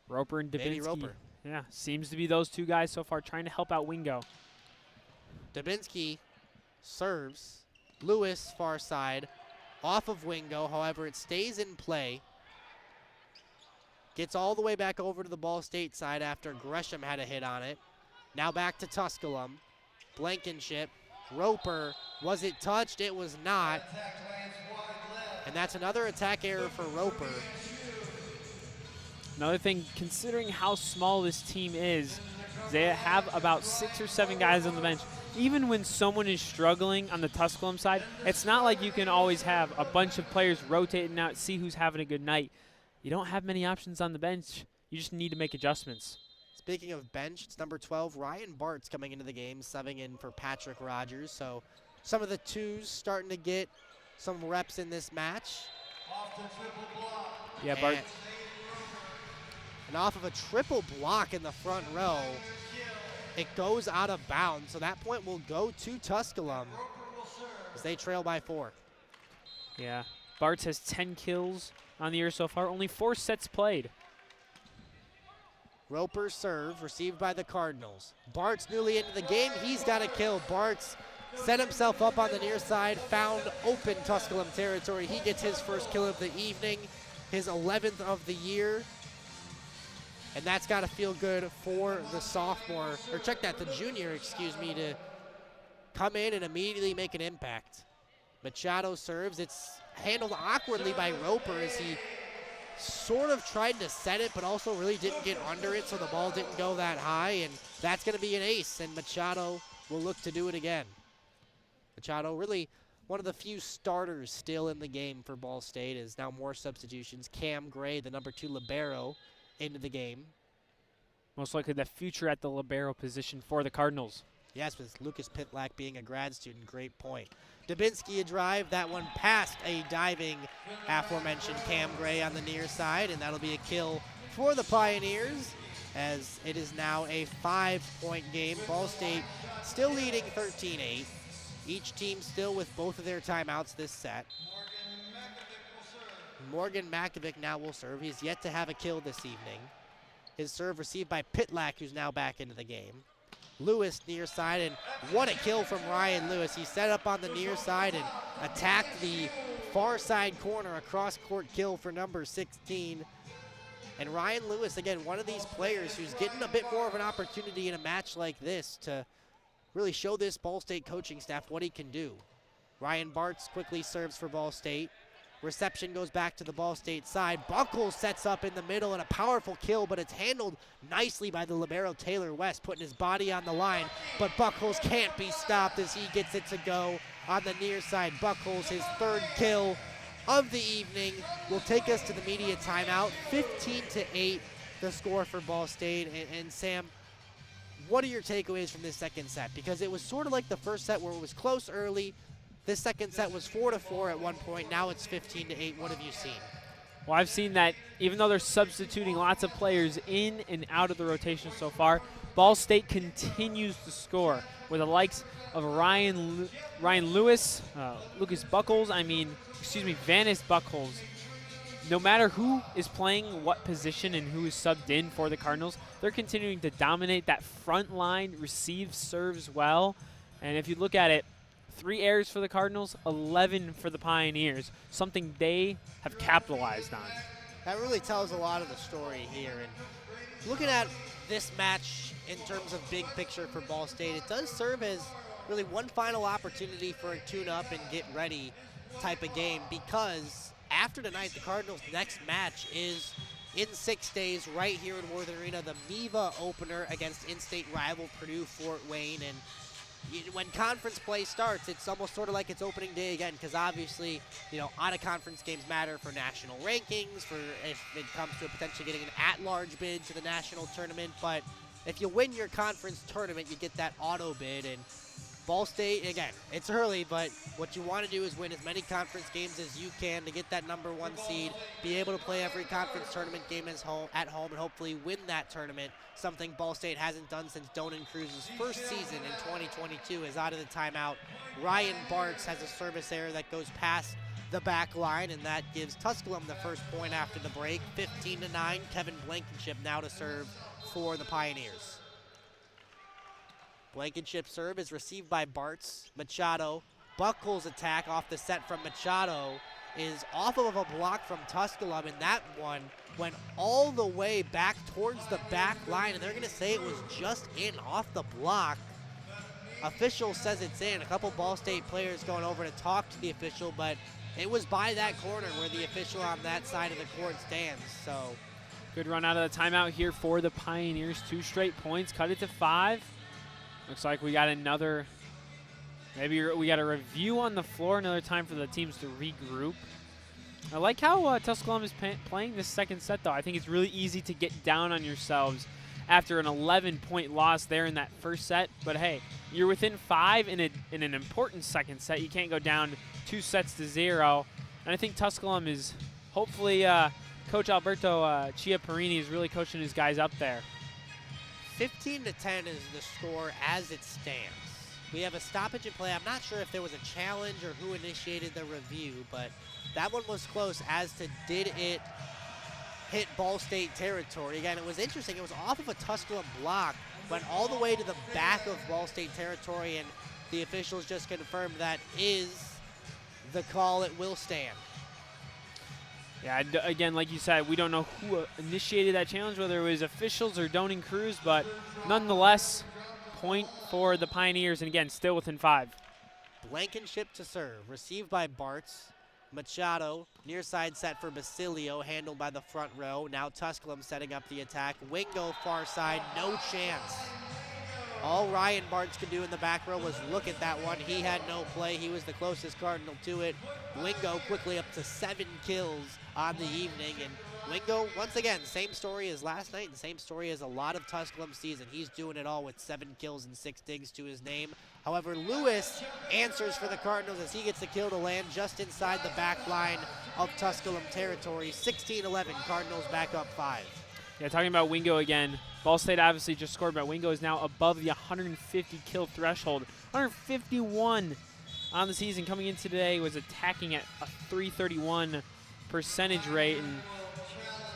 Roper and Dubinsky. Maybe Roper. Yeah, seems to be those two guys so far trying to help out Wingo. Dubinsky serves. Lewis, far side, off of Wingo. However, it stays in play. Gets all the way back over to the Ball State side after Gresham had a hit on it. Now back to Tusculum. Blankenship. Roper. Was it touched? It was not. And that's another attack error for Roper. Another thing, considering how small this team is, they have about 6 or 7 guys on the bench. Even when someone is struggling on the Tusculum side, it's not like you can always have a bunch of players rotating out, see who's having a good night. You don't have many options on the bench. You just need to make adjustments. Speaking of bench, it's number 12, Ryan Bart's coming into the game, subbing in for Patrick Rogers. So some of the twos starting to get some reps in this match. Yeah, Bart. And off of a triple block in the front row, it goes out of bounds. So that point will go to Tusculum as they trail by 4. Yeah, Bartz has 10 kills on the year so far, only 4 sets played. Roper serve, received by the Cardinals. Bart's newly into the game. He's got a kill. Bart's set himself up on the near side, found open Tusculum territory. He gets his first kill of the evening, his 11th of the year. And that's got to feel good for the sophomore, or check that, the junior, excuse me, to come in and immediately make an impact. Machado serves. It's handled awkwardly by Roper as he sort of tried to set it, but also really didn't get under it, so the ball didn't go that high, and that's going to be an ace, and Machado will look to do it again. Machado, really one of the few starters still in the game for Ball State, is now more substitutions. Cam Gray, the number 2 libero, into the game. Most likely the future at the libero position for the Cardinals. Yes, with Lucas Pitlack being a grad student, great point. Dubinsky a drive, that one past a diving aforementioned Cam Gray on the near side, and that'll be a kill for the Pioneers, as it is now a 5-point game. Ball State still leading 13-8. Each team still with both of their timeouts this set. Morgan Makovic now will serve. He's yet to have a kill this evening. His serve received by Pitlack, who's now back into the game. Lewis near side, and what a kill from Ryan Lewis. He set up on the near side and attacked the far side corner, a cross-court kill for number 16. And Ryan Lewis, again, one of these players who's getting a bit more of an opportunity in a match like this to really show this Ball State coaching staff what he can do. Ryan Bartz quickly serves for Ball State. Reception goes back to the Ball State side. Buckles sets up in the middle and a powerful kill, but it's handled nicely by the libero Taylor West, putting his body on the line. But Buckles can't be stopped as he gets it to go on the near side. Buckles, his third kill of the evening, will take us to the media timeout. 15-8, the score for Ball State. And Sam, what are your takeaways from this second set? Because it was sort of like the first set where it was close early. This second set was 4-4 at one point. Now it's 15-8. What have you seen? Well, I've seen that even though they're substituting lots of players in and out of the rotation so far, Ball State continues to score with the likes of Ryan Lewis, Lucas Buckles, Vanis Buckles. No matter who is playing what position and who is subbed in for the Cardinals, they're continuing to dominate that front line, receive serves well. And if you look at it, 3 errors for the Cardinals, 11 for the Pioneers, something they have capitalized on. That really tells a lot of the story here. And looking at this match in terms of big picture for Ball State, it does serve as really one final opportunity for a tune-up and get ready type of game, because after tonight, the Cardinals' next match is in 6 days right here in Worthen Arena, the MIVA opener against in-state rival Purdue Fort Wayne. And when conference play starts, it's almost sort of like it's opening day again, because obviously, out-of-conference games matter for national rankings, for if it comes to potentially getting an at-large bid to the national tournament. But if you win your conference tournament, you get that auto bid. And Ball State, again, it's early, but what you want to do is win as many conference games as you can to get that number 1 seed, be able to play every conference tournament game at home, and hopefully win that tournament, something Ball State hasn't done since Donan Cruz's first season in 2022 is out of the timeout. Ryan Bartz has a service error that goes past the back line, and that gives Tusculum the first point after the break. 15-9, Kevin Blankenship now to serve for the Pioneers. Blankenship serve is received by Bartz. Machado. Buckles attack off the set from Machado is off of a block from Tusculum, and that one went all the way back towards the back line, and they're going to say it was just in off the block. Official says it's in. A couple Ball State players going over to talk to the official, but it was by that corner where the official on that side of the court stands. So good run out of the timeout here for the Pioneers. 2 straight points, cut it to 5. Looks like we got another, maybe we got a review on the floor, another time for the teams to regroup. I like how Tusculum is playing this second set, though. I think it's really easy to get down on yourselves after an 11-point loss there in that first set. But, hey, you're within 5 in an important second set. You can't go down 2-0. And I think Tusculum is hopefully Coach Alberto Chiapparini is really coaching his guys up there. 15-10 is the score as it stands. We have a stoppage in play. I'm not sure if there was a challenge or who initiated the review, but that one was close as to did it hit Ball State territory. Again, it was interesting. It was off of a Tusculum block, went all the way to the back of Ball State territory, and the officials just confirmed that is the call. It will stand. Yeah, again, like you said, we don't know who initiated that challenge, whether it was officials or Donan Cruz, but nonetheless, point for the Pioneers, and again, still within 5. Blankenship to serve, received by Bartz. Machado, near side set for Basilio, handled by the front row. Now Tusculum setting up the attack. Wingo far side, no chance. All Ryan Bartz could do in the back row was look at that one. He had no play. He was the closest Cardinal to it. Wingo quickly up to 7 kills on the evening. And Wingo, once again, same story as last night and same story as a lot of Tusculum season. He's doing it all with 7 kills and 6 digs to his name. However, Lewis answers for the Cardinals as he gets the kill to land just inside the back line of Tusculum territory. 16-11, Cardinals back up 5. Yeah, talking about Wingo again. Ball State obviously just scored, but Wingo is now above the 150 kill threshold. 151 on the season coming in today, was attacking at a 331 percentage rate, and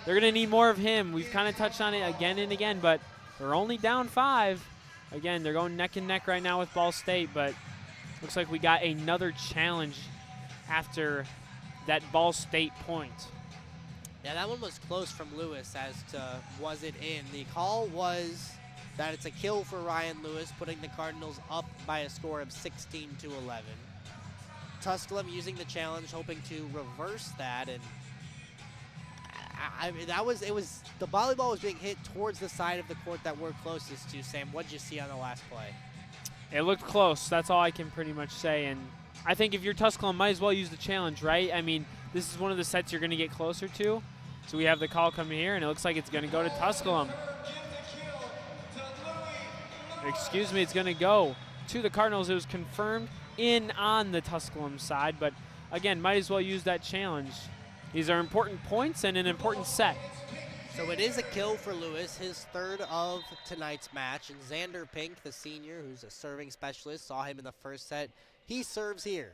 they're going to need more of him. We've kind of touched on it again and again, but they're only down 5. Again, they're going neck and neck right now with Ball State, but looks like we got another challenge after that Ball State point. Yeah, that one was close from Lewis as to was it in. The call was that it's a kill for Ryan Lewis, putting the Cardinals up by a score of 16-11. Tusculum using the challenge, hoping to reverse that, and the volleyball was being hit towards the side of the court that we're closest to. Sam, what did you see on the last play? It looked close. That's all I can pretty much say, and I think if you're Tusculum, might as well use the challenge, right? I mean, this is one of the sets you're going to get closer to. So we have the call coming here, and it looks like it's going to go to Tusculum. Excuse me, it's going to go to the Cardinals. It was confirmed in on the Tusculum side, but again, might as well use that challenge. These are important points and an important set. So it is a kill for Lewis, his 3rd of tonight's match, and Xander Pink, the senior, who's a serving specialist, saw him in the first set. He serves here.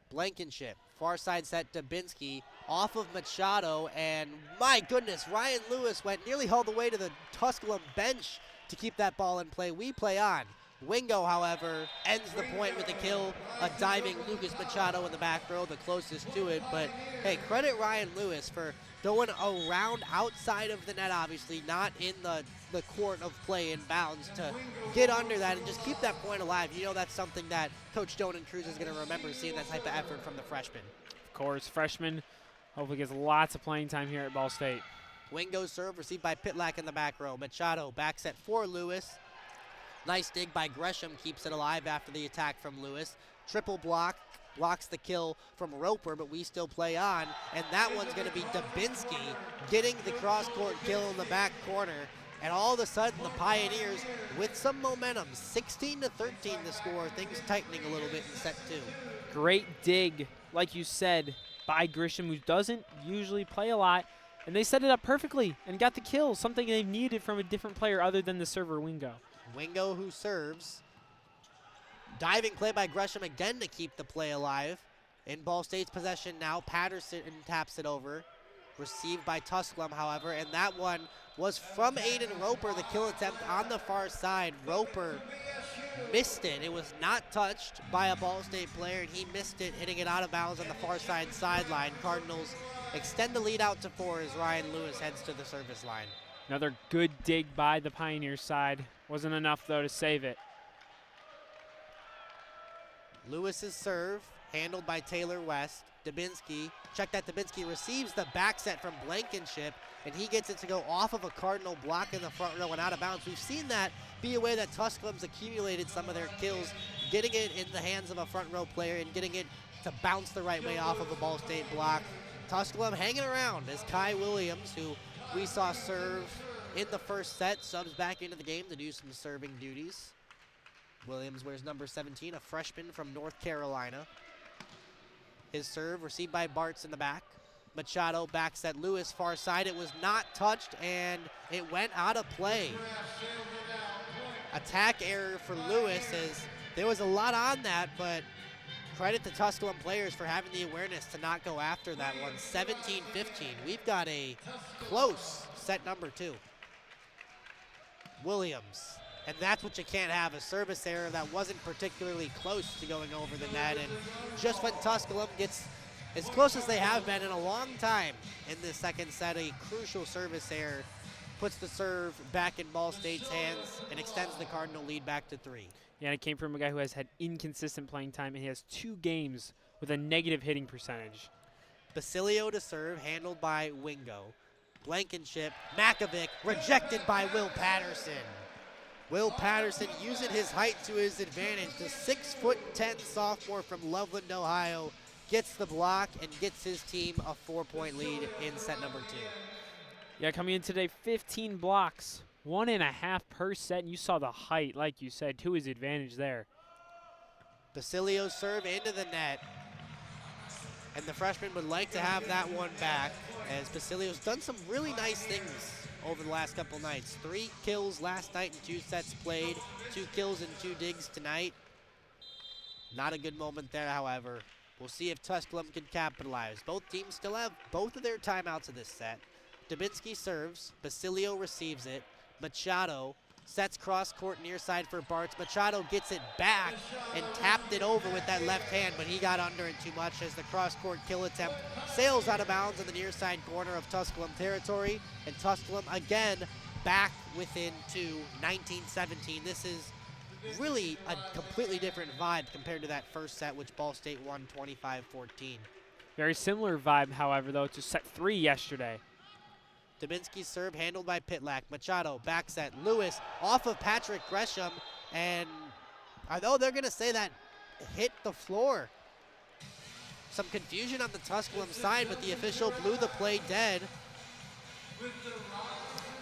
Blankenship, far side set Dubinsky, off of Machado, and my goodness, Ryan Lewis went nearly all the way to the Tusculum bench to keep that ball in play. We play on. Wingo, however, ends the point with a kill, a diving Lucas Machado in the back row, the closest to it. But, hey, credit Ryan Lewis for going around outside of the net, obviously, not in the court of play in bounds, to get under that and just keep that point alive. You know that's something that Coach Donan Cruz is going to remember, seeing that type of effort from the freshman. Of course, freshman hopefully gets lots of playing time here at Ball State. Wingo serve received by Pitlack in the back row. Machado back set for Lewis. Nice dig by Gresham, keeps it alive after the attack from Lewis. Triple block, blocks the kill from Roper, but we still play on. And that one's going to be Dubinsky getting the cross-court kill in the back corner. And all of a sudden, the Pioneers, with some momentum, 16-13 the score, things tightening a little bit in set 2. Great dig, like you said, by Grisham, who doesn't usually play a lot. And they set it up perfectly and got the kill, something they needed from a different player other than the server Wingo. Wingo who serves. Diving play by Gresham again to keep the play alive. In Ball State's possession now, Patterson taps it over. Received by Tusculum, however, and that one was from Aiden Roper, the kill attempt on the far side. Roper missed it. It was not touched by a Ball State player, and he missed it, hitting it out of bounds on the far side sideline. Cardinals extend the lead out to 4 as Ryan Lewis heads to the service line. Another good dig by the Pioneers side. Wasn't enough, though, to save it. Lewis's serve, handled by Taylor West. Dubinsky, check that Dubinsky receives the back set from Blankenship, and he gets it to go off of a Cardinal block in the front row and out of bounds. We've seen that be a way that Tusculum's accumulated some of their kills, getting it in the hands of a front row player and getting it to bounce the right way off of a Ball State block. Tusculum hanging around as Kai Williams, who we saw serve in the first set, subs back into the game to do some serving duties. Williams wears number 17, a freshman from North Carolina. His serve received by Bartz in the back. Machado backs at Lewis, far side. It was not touched, and it went out of play. Attack error for Lewis, as there was a lot on that, but credit the Tusculum players for having the awareness to not go after that one. 17-15. We've got a close set number 2. Williams. And that's what you can't have, a service error that wasn't particularly close to going over the net. And just when Tusculum gets as close as they have been in a long time in this second set, a crucial service error puts the serve back in Ball State's hands and extends the Cardinal lead back to 3. Yeah, and it came from a guy who has had inconsistent playing time, and he has 2 games with a negative hitting percentage. Basilio to serve, handled by Wingo. Blankenship, Makovic, rejected by Will Patterson. Will Patterson using his height to his advantage. The 6'10" sophomore from Loveland, Ohio, gets the block and gets his team a 4-point lead in set number 2. Yeah, coming in today, 15 blocks, 1.5 per set, and you saw the height, like you said, to his advantage there. Basilio's serve into the net, and the freshman would like to have that one back, as Basilio's done some really nice things over the last couple nights. 3 kills last night in 2 sets played, 2 kills and 2 digs tonight. Not a good moment there, however. We'll see if Tusculum can capitalize. Both teams still have both of their timeouts of this set. Dubinsky serves, Basilio receives it, Machado sets cross court near side for Bartz. Machado gets it back and tapped it over with that left hand, but he got under it too much as the cross court kill attempt sails out of bounds in the near side corner of Tusculum territory. And Tusculum again back within 2, 19-17. This is really a completely different vibe compared to that first set, which Ball State won 25-14. Very similar vibe, however, though, to set 3 yesterday. Dubinsky's serve handled by Pitlack. Machado, back set. Lewis off of Patrick Gresham. And although they're going to say that hit the floor. Some confusion on the Tusculum side, but the official blew the play dead.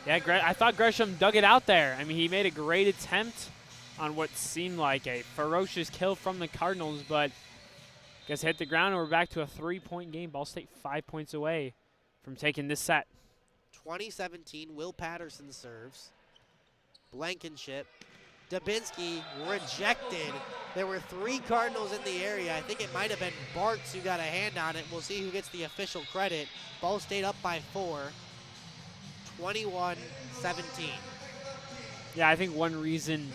Yeah, I thought Gresham dug it out there. I mean, he made a great attempt on what seemed like a ferocious kill from the Cardinals, but guess hit the ground, and we're back to a 3-point game. Ball State 5 points away from taking this set. 2017, Will Patterson serves. Blankenship. Dubinsky rejected. There were 3 Cardinals in the area. I think it might have been Bartz who got a hand on it. We'll see who gets the official credit. Ball State up by 4. 21-17. Yeah, I think one reason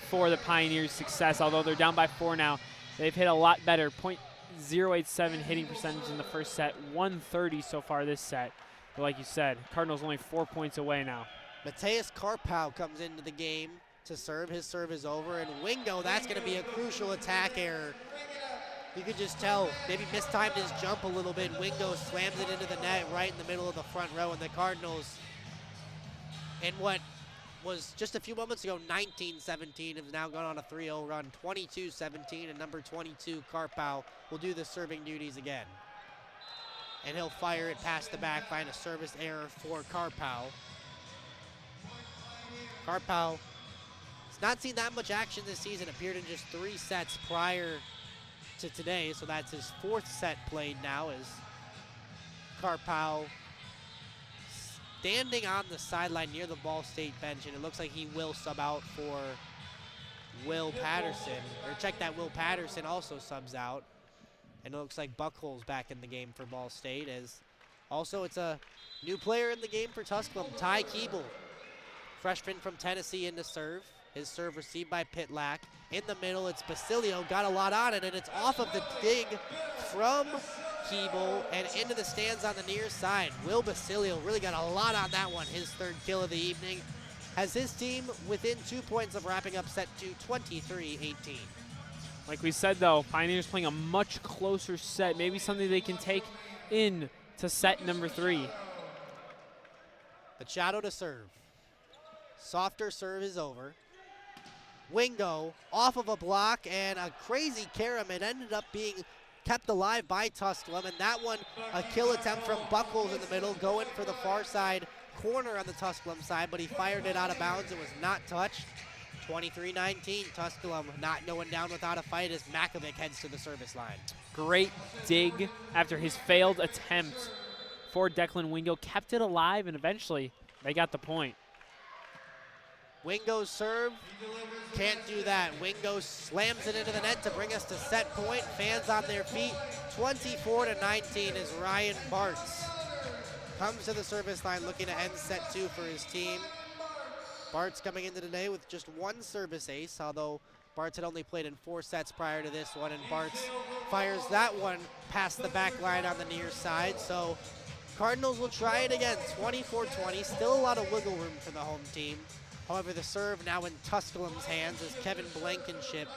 for the Pioneers' success, although they're down by 4 now, they've hit a lot better. .087 hitting percentage in the first set, 130 so far this set. But like you said, Cardinals only 4 points away now. Mateus Karpau comes into the game to serve. His serve is over. And Wingo, that's going to be a crucial attack error. You could just tell, maybe mistimed his jump a little bit. Wingo slams it into the net right in the middle of the front row. And the Cardinals, in what was just a few moments ago, 19-17, have now gone on a 3-0 run, 22-17. And number 22, Karpau, will do the serving duties again. And he'll fire it past the back, find a service error for Karpau. Karpau has not seen that much action this season, appeared in just 3 sets prior to today, so that's his 4th set played now as Karpau standing on the sideline near the Ball State bench, and it looks like he will sub out for Will Patterson. Or check that, Will Patterson also subs out. And it looks like Buckholz back in the game for Ball State, as also it's a new player in the game for Tusculum, Ty Keeble. Freshman from Tennessee in the serve. His serve received by Pitlack. In the middle, it's Basilio, got a lot on it, and it's off of the dig from Keeble and into the stands on the near side. Will Basilio really got a lot on that one, his 3rd kill of the evening. Has his team within 2 points of wrapping up set 2, 23-18. Like we said, though, Pioneers playing a much closer set, maybe something they can take in to set number 3. Machado to serve. Softer serve is over. Wingo off of a block and a crazy carom. It ended up being kept alive by Tusculum, and that one, a kill attempt from Buckholz in the middle, going for the far side corner on the Tusculum side, but he fired it out of bounds. It was not touched. 23-19, Tusculum not going down without a fight as Makovic heads to the service line. Great dig after his failed attempt for Declan Wingo. Kept it alive, and eventually they got the point. Wingo's serve, can't do that. Wingo slams it into the net to bring us to set point. Fans on their feet. 24-19 as Ryan Bartz comes to the service line looking to end set 2 for his team. Bartz coming into today with just 1 service ace, although Bartz had only played in 4 sets prior to this one, and Bartz fires that one past the back line on the near side. So Cardinals will try it again, 24-20, still a lot of wiggle room for the home team. However, the serve now in Tusculum's hands as Kevin Blankenship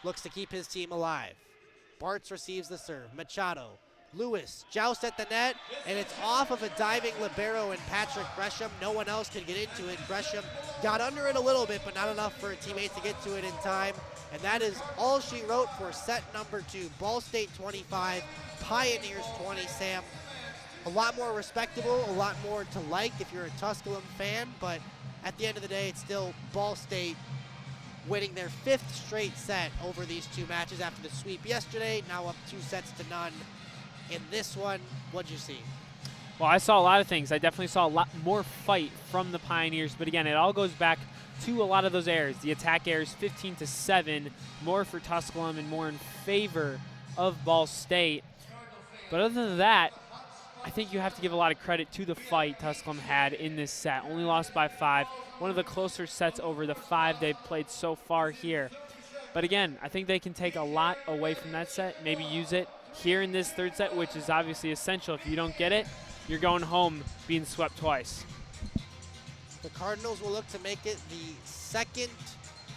looks to keep his team alive. Bartz receives the serve. Machado. Lewis joust at the net, and it's off of a diving libero and Patrick Gresham. No one else could get into it. Gresham got under it a little bit, but not enough for a teammate to get to it in time. And that is all she wrote for set number 2. Ball State 25, Pioneers 20, Sam. A lot more respectable, a lot more to like if you're a Tusculum fan, but at the end of the day, it's still Ball State winning their 5th straight set over these 2 matches after the sweep yesterday, now up 2 sets to none. In this one, what'd you see? Well, I saw a lot of things. I definitely saw a lot more fight from the Pioneers, but again, it all goes back to a lot of those errors. The attack errors, 15-7, more for Tusculum and more in favor of Ball State. But other than that, I think you have to give a lot of credit to the fight Tusculum had in this set. Only lost by 5. One of the closer sets over the 5 they've played so far here. But again, I think they can take a lot away from that set, maybe use it here in this third set, which is obviously essential. If you don't get it, you're going home being swept twice. The Cardinals will look to make it the second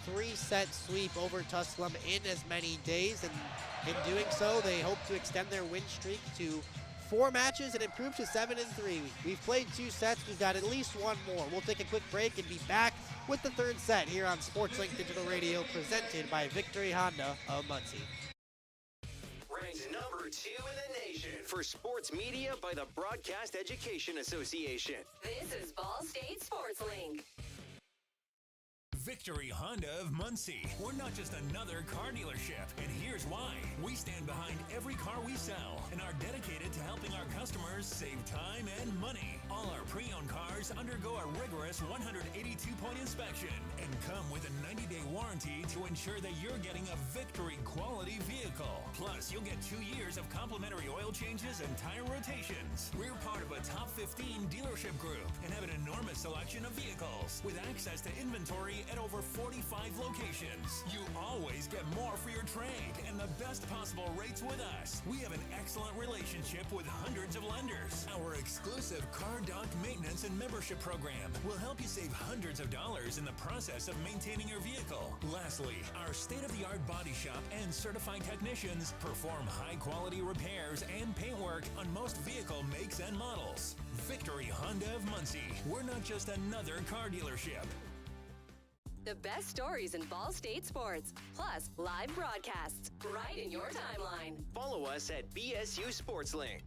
3-set sweep over Tusculum in as many days, and in doing so, they hope to extend their win streak to 4 matches and improve to 7-3. We've played 2 sets. We've got at least one more. We'll take a quick break and be back with the third set here on SportsLink Digital Radio, presented by Victory Honda of Muncie. Ranked number 2 in the nation for sports media by the Broadcast Education Association. This is Ball State SportsLink. Victory Honda of Muncie. We're not just another car dealership, and here's why. We stand behind every car we sell and are dedicated to helping our customers save time and money. All our pre-owned cars undergo a rigorous 182-point inspection and come with a 90-day warranty to ensure that you're getting a Victory quality vehicle. Plus, you'll get 2 years of complimentary oil changes and tire rotations. We're part of a top 15 dealership group and have an enormous selection of vehicles with access to inventory at over 45 locations. You always get more for your trade and the best possible rates with us. We have an excellent relationship with hundreds of lenders. Our exclusive car dock maintenance and membership program will help you save hundreds of dollars in the process of maintaining your vehicle. Lastly, our state-of-the-art body shop and certified technicians perform high-quality repairs and paint work on most vehicle makes and models. Victory Honda of Muncie. We're not just another car dealership. The best stories in Ball State sports, plus live broadcasts, right in your timeline. Follow us at BSU SportsLink.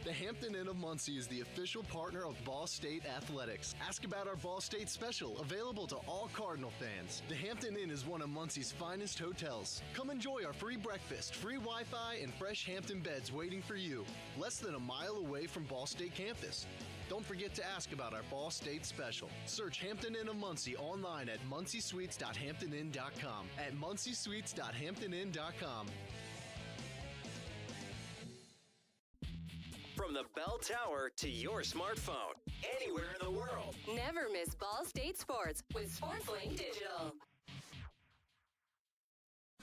The Hampton Inn of Muncie is the official partner of Ball State Athletics. Ask about our Ball State special, available to all Cardinal fans. The Hampton Inn is one of Muncie's finest hotels. Come enjoy our free breakfast, free Wi-Fi, and fresh Hampton beds waiting for you. Less than a mile away from Ball State campus. Don't forget to ask about our Ball State special. Search Hampton Inn of Muncie online at munciesuites.hamptonin.com. At munciesuites.hamptonin.com. From the bell tower to your smartphone, anywhere in the world. Never miss Ball State sports with SportsLink Digital.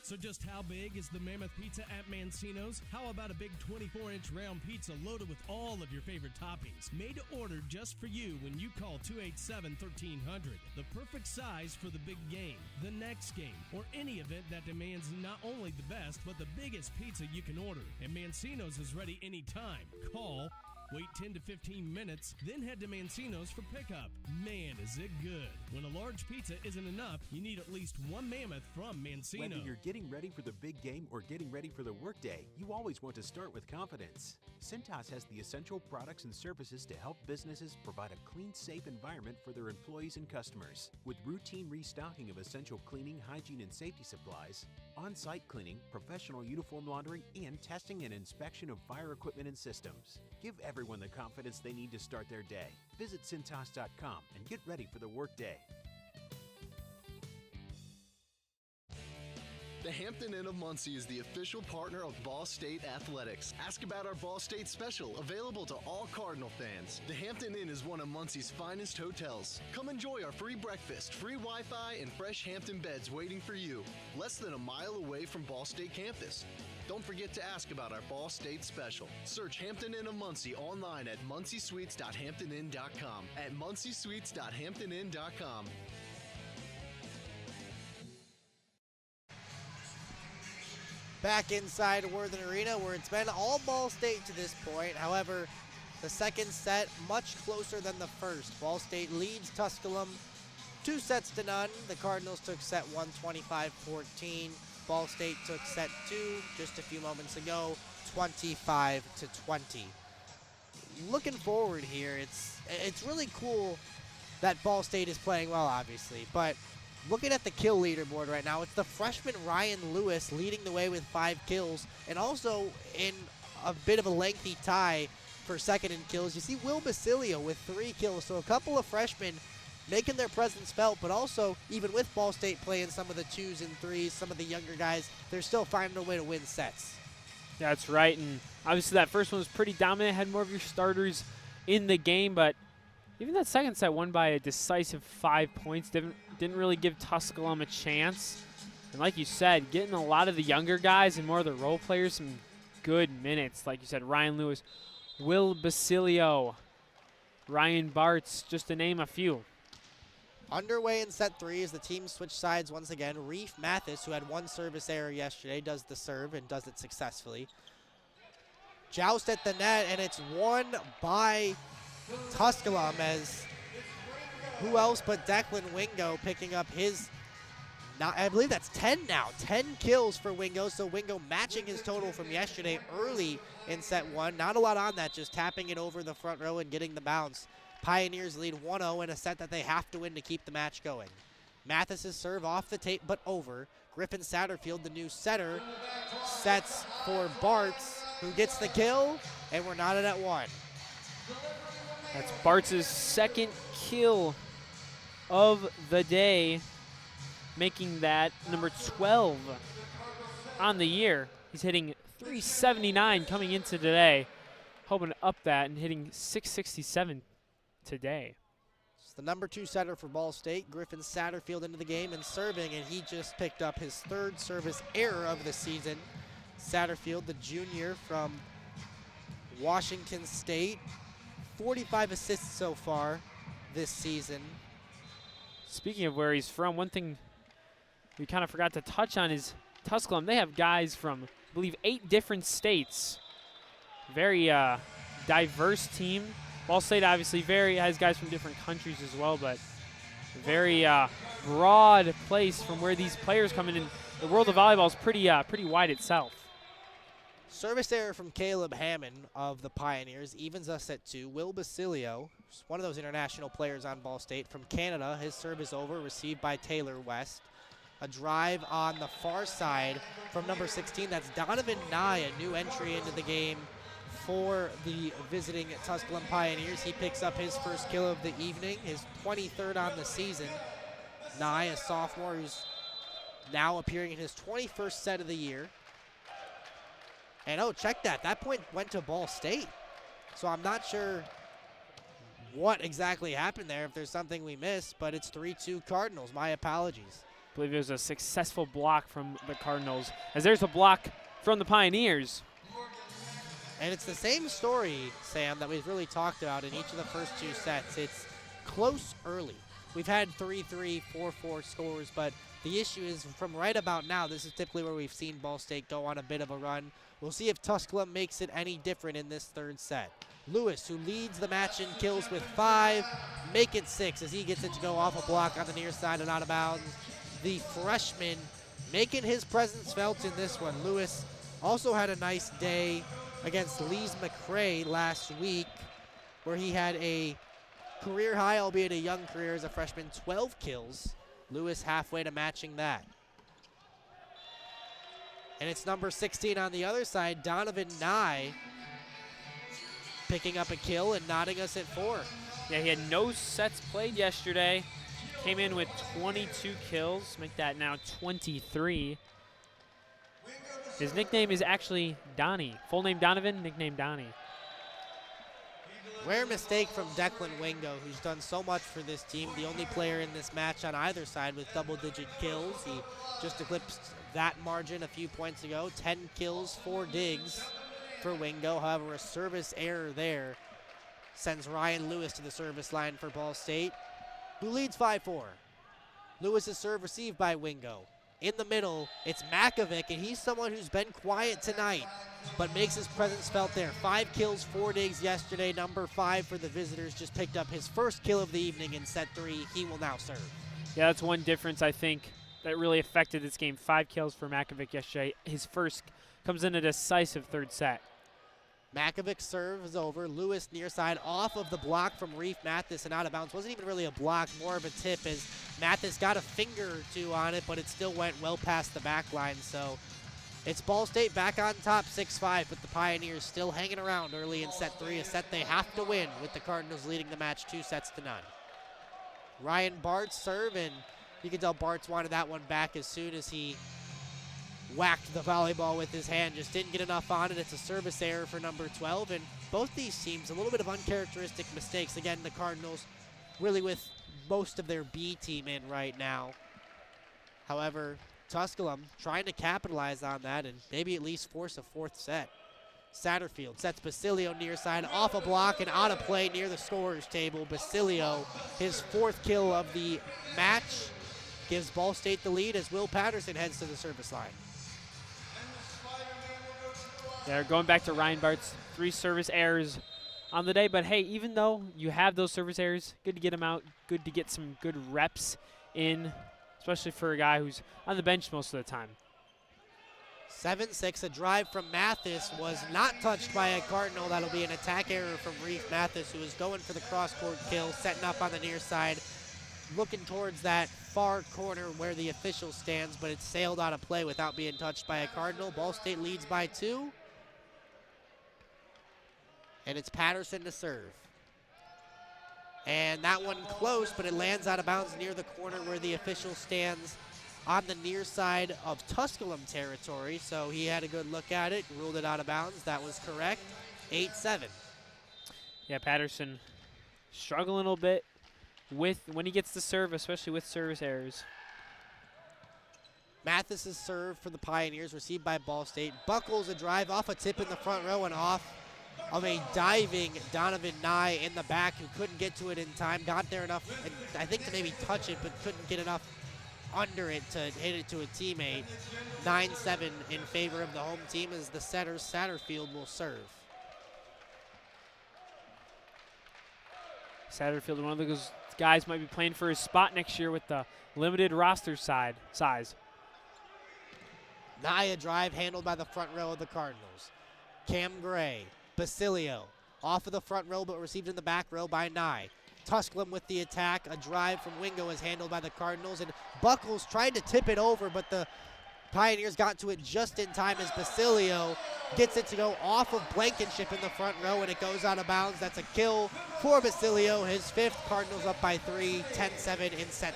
So just how big is the Mammoth Pizza at Mancino's? How about a big 24-inch round pizza loaded with all of your favorite toppings? Made to order just for you when you call 287-1300. The perfect size for the big game, the next game, or any event that demands not only the best, but the biggest pizza you can order. And Mancino's is ready anytime. Call, wait 10 to 15 minutes, then head to Mancino's for pickup. Man, is it good. When a large pizza isn't enough, you need at least one Mammoth from Mancino. Whether you're getting ready for the big game or getting ready for the workday, you always want to start with confidence. Cintas has the essential products and services to help businesses provide a clean, safe environment for their employees and customers. With routine restocking of essential cleaning, hygiene, and safety supplies, on-site cleaning, professional uniform laundering, and testing and inspection of fire equipment and systems. Give everyone the confidence they need to start their day. Visit Cintas.com and get ready for the workday. The Hampton Inn of Muncie is the official partner of Ball State Athletics. Ask about our Ball State special, available to all Cardinal fans. The Hampton Inn is one of Muncie's finest hotels. Come enjoy our free breakfast, free Wi-Fi, and fresh Hampton beds waiting for you. Less than a mile away from Ball State campus. Don't forget to ask about our Ball State special. Search Hampton Inn of Muncie online at munciesuites.hamptonin.com. At munciesuites.hamptonin.com. Back inside Worthen Arena, where it's been all Ball State to this point. However, the second set much closer than the first. Ball State leads Tusculum 2-0. The Cardinals took set 1, 25-14. Ball State took set 2 just a few moments ago, 25-20. Looking forward here, it's really cool that Ball State is playing well, obviously, but looking at the kill leaderboard right now, it's the freshman Ryan Lewis leading the way with 5 kills, and also in a bit of a lengthy tie, for second in kills. You see Will Basilio with 3 kills, so a couple of freshmen making their presence felt, but also, even with Ball State playing some of the 2s and 3s, some of the younger guys, they're still finding a way to win sets. Yeah, that's right, and obviously that first one was pretty dominant, had more of your starters in the game, but even that second set won by a decisive 5 points. Didn't really give Tusculum a chance. And like you said, getting a lot of the younger guys and more of the role players some good minutes. Like you said, Ryan Lewis, Will Basilio, Ryan Bartz, just to name a few. Underway in set 3 as the teams switch sides once again. Reef Mathis, who had 1 service error yesterday, does the serve and does it successfully. Joust at the net, and it's won by Tusculum, as who else but Declan Wingo picking up his, I believe that's 10 now, 10 kills for Wingo, so Wingo matching his total from yesterday early in set 1. Not a lot on that, just tapping it over the front row and getting the bounce. Pioneers lead 1-0 in a set that they have to win to keep the match going. Mathis's serve off the tape but over. Griffin Satterfield, the new setter, sets for Bartz, who gets the kill, and we're knotted at 1. That's Bartz' second kill of the day, making that number 12 on the year. He's hitting .379 coming into today, hoping to up that and hitting .667 today. It's the number 2 setter for Ball State, Griffin Satterfield, into the game and serving, and he just picked up his 3rd service error of the season. Satterfield, the junior from Washington State, 45 assists so far this season. Speaking of where he's from, one thing we kind of forgot to touch on is Tusculum. They have guys from, I believe, 8 different states. Very diverse team. Ball State obviously has guys from different countries as well, but very broad place from where these players come in. And the world of volleyball is pretty wide itself. Service error from Caleb Hammond of the Pioneers evens us at 2. Will Basilio, one of those international players on Ball State from Canada, his serve is over, received by Taylor West. A drive on the far side from number 16. That's Donovan Nye, a new entry into the game for the visiting Tusculum Pioneers. He picks up his first kill of the evening, his 23rd on the season. Nye, a sophomore who's now appearing in his 21st set of the year. And oh, check that. That point went to Ball State. So I'm not sure what exactly happened there, if there's something we missed, but it's 3-2 Cardinals. My apologies. I believe it was a successful block from the Cardinals, as there's a block from the Pioneers. And it's the same story, Sam, that we've really talked about in each of the first 2 sets. It's close early. We've had 3-3, 4-4 scores, but the issue is from right about now, this is typically where we've seen Ball State go on a bit of a run. We'll see if Tusculum makes it any different in this 3rd set. Lewis, who leads the match in kills with 5, make it 6 as he gets it to go off a block on the near side and out of bounds. The freshman making his presence felt in this one. Lewis also had a nice day against Lees McCray last week, where he had a career high, albeit a young career as a freshman, 12 kills. Lewis halfway to matching that. And it's number 16 on the other side, Donovan Nye, picking up a kill and knotting us at 4. Yeah, he had no sets played yesterday. Came in with 22 kills, make that now 23. His nickname is actually Donnie. Full name Donovan, nickname Donnie. Rare mistake from Declan Wingo, who's done so much for this team. The only player in this match on either side with double-digit kills. He just eclipsed that margin a few points ago. 10 kills, 4 digs for Wingo. However, a service error there sends Ryan Lewis to the service line for Ball State, who leads 5-4. Lewis's serve received by Wingo. In the middle, it's Makovic, and he's someone who's been quiet tonight, but makes his presence felt there. 5 kills, 4 digs yesterday. Number 5 for the visitors just picked up his first kill of the evening in set 3. He will now serve. Yeah, that's one difference, I think, that really affected this game. 5 kills for Makovic yesterday. His first comes in a decisive 3rd set. Makovic's serve is over. Lewis near side off of the block from Reef Mathis and out of bounds. Wasn't even really a block, more of a tip, as Mathis got a finger or 2 on it, but it still went well past the back line. So It's Ball State back on top 6-5, but the Pioneers still hanging around early in set 3, a set they have to win with the Cardinals leading the match 2-0. Ryan Bart's serve, and you can tell Bart's wanted that one back as soon as he whacked the volleyball with his hand, just didn't get enough on it. It's a service error for number 12, and both these teams, a little bit of uncharacteristic mistakes. Again, the Cardinals really with most of their B team in right now. However, Tusculum trying to capitalize on that and maybe at least force a fourth set. Satterfield sets Basilio near side, off a block and out of play near the scorer's table. Basilio, his 4th kill of the match, gives Ball State the lead as Will Patterson heads to the service line. They're going back to Ryan Bart's 3 service errors on the day, but hey, even though you have those service errors, good to get them out, good to get some good reps in, especially for a guy who's on the bench most of the time. 7-6, a drive from Mathis was not touched by a Cardinal. That'll be an attack error from Reef Mathis, who is going for the cross-court kill, setting up on the near side, looking towards that far corner where the official stands, but it sailed out of play without being touched by a Cardinal. Ball State leads by 2. And it's Patterson to serve. And that one close, but it lands out of bounds near the corner where the official stands on the near side of Tusculum territory. So he had a good look at it, ruled it out of bounds. That was correct. 8-7. Yeah, Patterson struggling a little bit with when he gets to serve, especially with service errors. Mathis's serve for the Pioneers, received by Ball State. Buckles a drive off a tip in the front row and off of a diving Donovan Nye in the back, who couldn't get to it in time. Got there enough, and I think, to maybe touch it, but couldn't get enough under it to hit it to a teammate. 9-7 in favor of the home team as the setter, Satterfield, will serve. Satterfield, one of those guys, might be playing for his spot next year with the limited roster size. Nye, a drive handled by the front row of the Cardinals. Cam Gray, Basilio, off of the front row but received in the back row by Nye. Tusculum with the attack. A drive from Wingo is handled by the Cardinals, and Buckles tried to tip it over, but the Pioneers got to it just in time as Basilio gets it to go off of Blankenship in the front row, and it goes out of bounds. That's a kill for Basilio, his 5th. Cardinals up by 3, 10-7 in set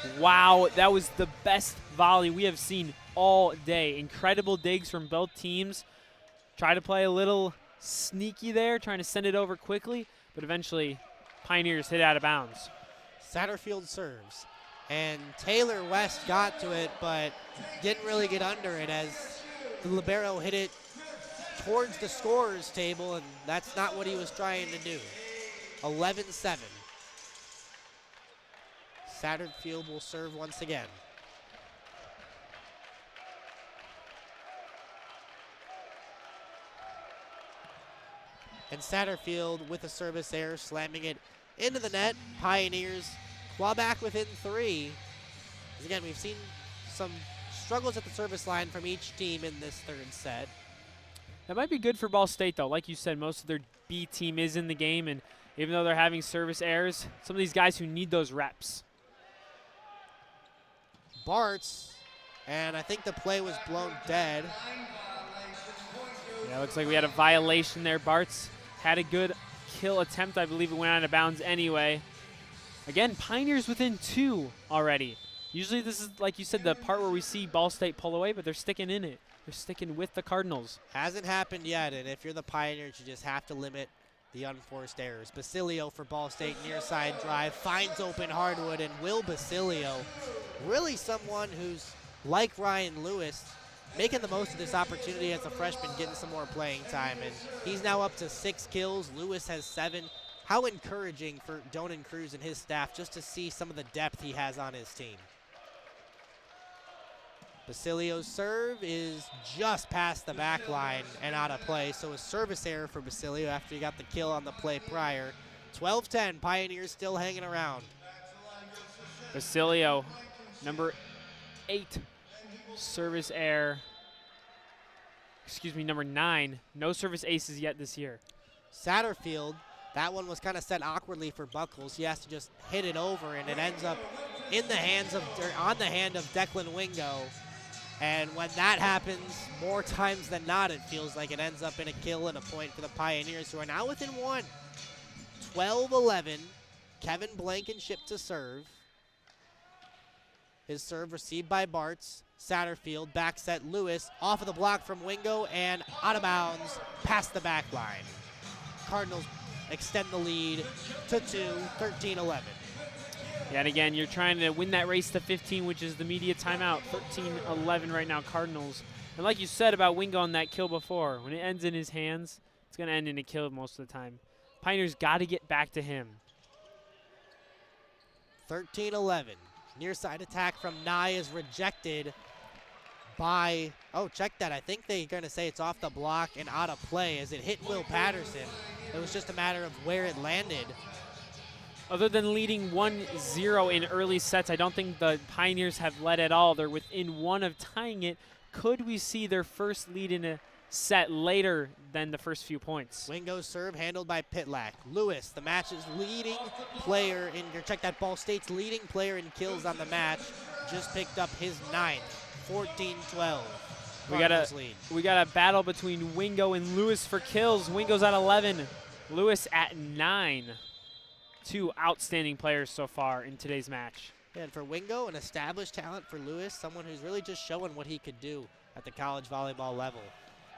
3. Wow, that was the best volley we have seen all day. Incredible digs from both teams. Try to play a little sneaky there, trying to send it over quickly, but eventually Pioneers hit out of bounds. Satterfield serves, and Taylor West got to it, but didn't really get under it as the libero hit it towards the scorer's table, and that's not what he was trying to do. 11-7. Satterfield will serve once again. And Satterfield with a service error, slamming it into the net. Pioneers claw back within 3. As again, we've seen some struggles at the service line from each team in this 3rd set. That might be good for Ball State, though. Like you said, most of their B team is in the game, and even though they're having service errors, some of these guys who need those reps. Bartz, and I think the play was blown dead. Yeah, looks like we had a violation there. Bartz had a good kill attempt. I believe it went out of bounds anyway. Again, Pioneers within 2 already. Usually this is, like you said, the part where we see Ball State pull away, but they're sticking in it. They're sticking with the Cardinals. Hasn't happened yet, and if you're the Pioneers, you just have to limit the unforced errors. Basilio for Ball State, near side drive, finds open Hardwood, and Will Basilio, really someone who's like Ryan Lewis, making the most of this opportunity as a freshman, getting some more playing time, and he's now up to 6 kills. Lewis has 7. How encouraging for Donan Cruz and his staff just to see some of the depth he has on his team. Basilio's serve is just past the back line and out of play, so a service error for Basilio after he got the kill on the play prior. 12-10, Pioneers still hanging around. Basilio, number 8, service error. Number 9. No service aces yet this year. Satterfield, that one was kind of set awkwardly for Buckles. He has to just hit it over, and it ends up in the hands of, or on the hand of Declan Wingo. And when that happens, more times than not, it feels like it ends up in a kill and a point for the Pioneers, who are now within one. 12-11. Kevin Blankenship to serve. His serve received by Bartz. Satterfield, back set Lewis, off of the block from Wingo and out of bounds past the back line. Cardinals extend the lead to 2, 13-11. Yeah, and again, you're trying to win that race to 15, which is the media timeout. 13-11 right now, Cardinals. And like you said about Wingo on that kill before, when it ends in his hands, it's going to end in a kill most of the time. Pioneers got to get back to him. 13-11. Near side attack from Nye is rejected by, oh, check that. I think they're going to say it's off the block and out of play as it hit Will Patterson. It was just a matter of where it landed. Other than leading 1-0 in early sets, I don't think the Pioneers have led at all. They're within one of tying it. Could we see their first lead in a set later than the first few points? Wingo's serve handled by Pitlack. Lewis, the match's leading player in, check that, Ball State's leading player in kills on the match, just picked up his 9th. 14-12. We got a battle between Wingo and Lewis for kills. Wingo's at 11, Lewis at 9. Two outstanding players so far in today's match. Yeah, and for Wingo, an established talent. For Lewis, someone who's really just showing what he could do at the college volleyball level.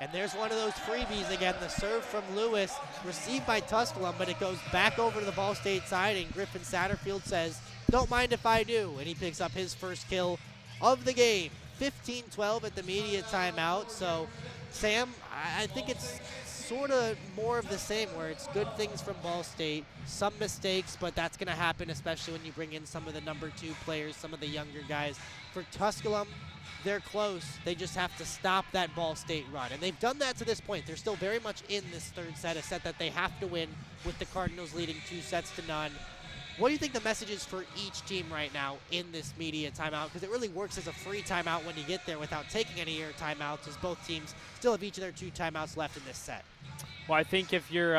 And there's one of those freebies again, the serve from Lewis, received by Tusculum, but it goes back over to the Ball State side, and Griffin Satterfield says, "Don't mind if I do," and he picks up his first kill of the game. 15-12 at the media timeout. So, Sam, I think it's sort of more of the same, where it's good things from Ball State, some mistakes, but that's going to happen, especially when you bring in some of the number 2 players, some of the younger guys. For Tusculum, they're close. They just have to stop that Ball State run, and they've done that to this point. They're still very much in this third set, a set that they have to win, with the Cardinals leading 2-0. What do you think the message is for each team right now in this media timeout? Because it really works as a free timeout when you get there without taking any air timeouts, as both teams still have each of their 2 timeouts left in this set. Well, I think if you're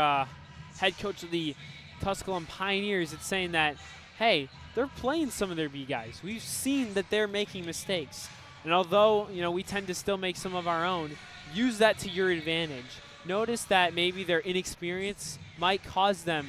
head coach of the Tusculum Pioneers, it's saying that, hey, they're playing some of their B guys. We've seen that they're making mistakes. And although, we tend to still make some of our own, use that to your advantage. Notice that maybe their inexperience might cause them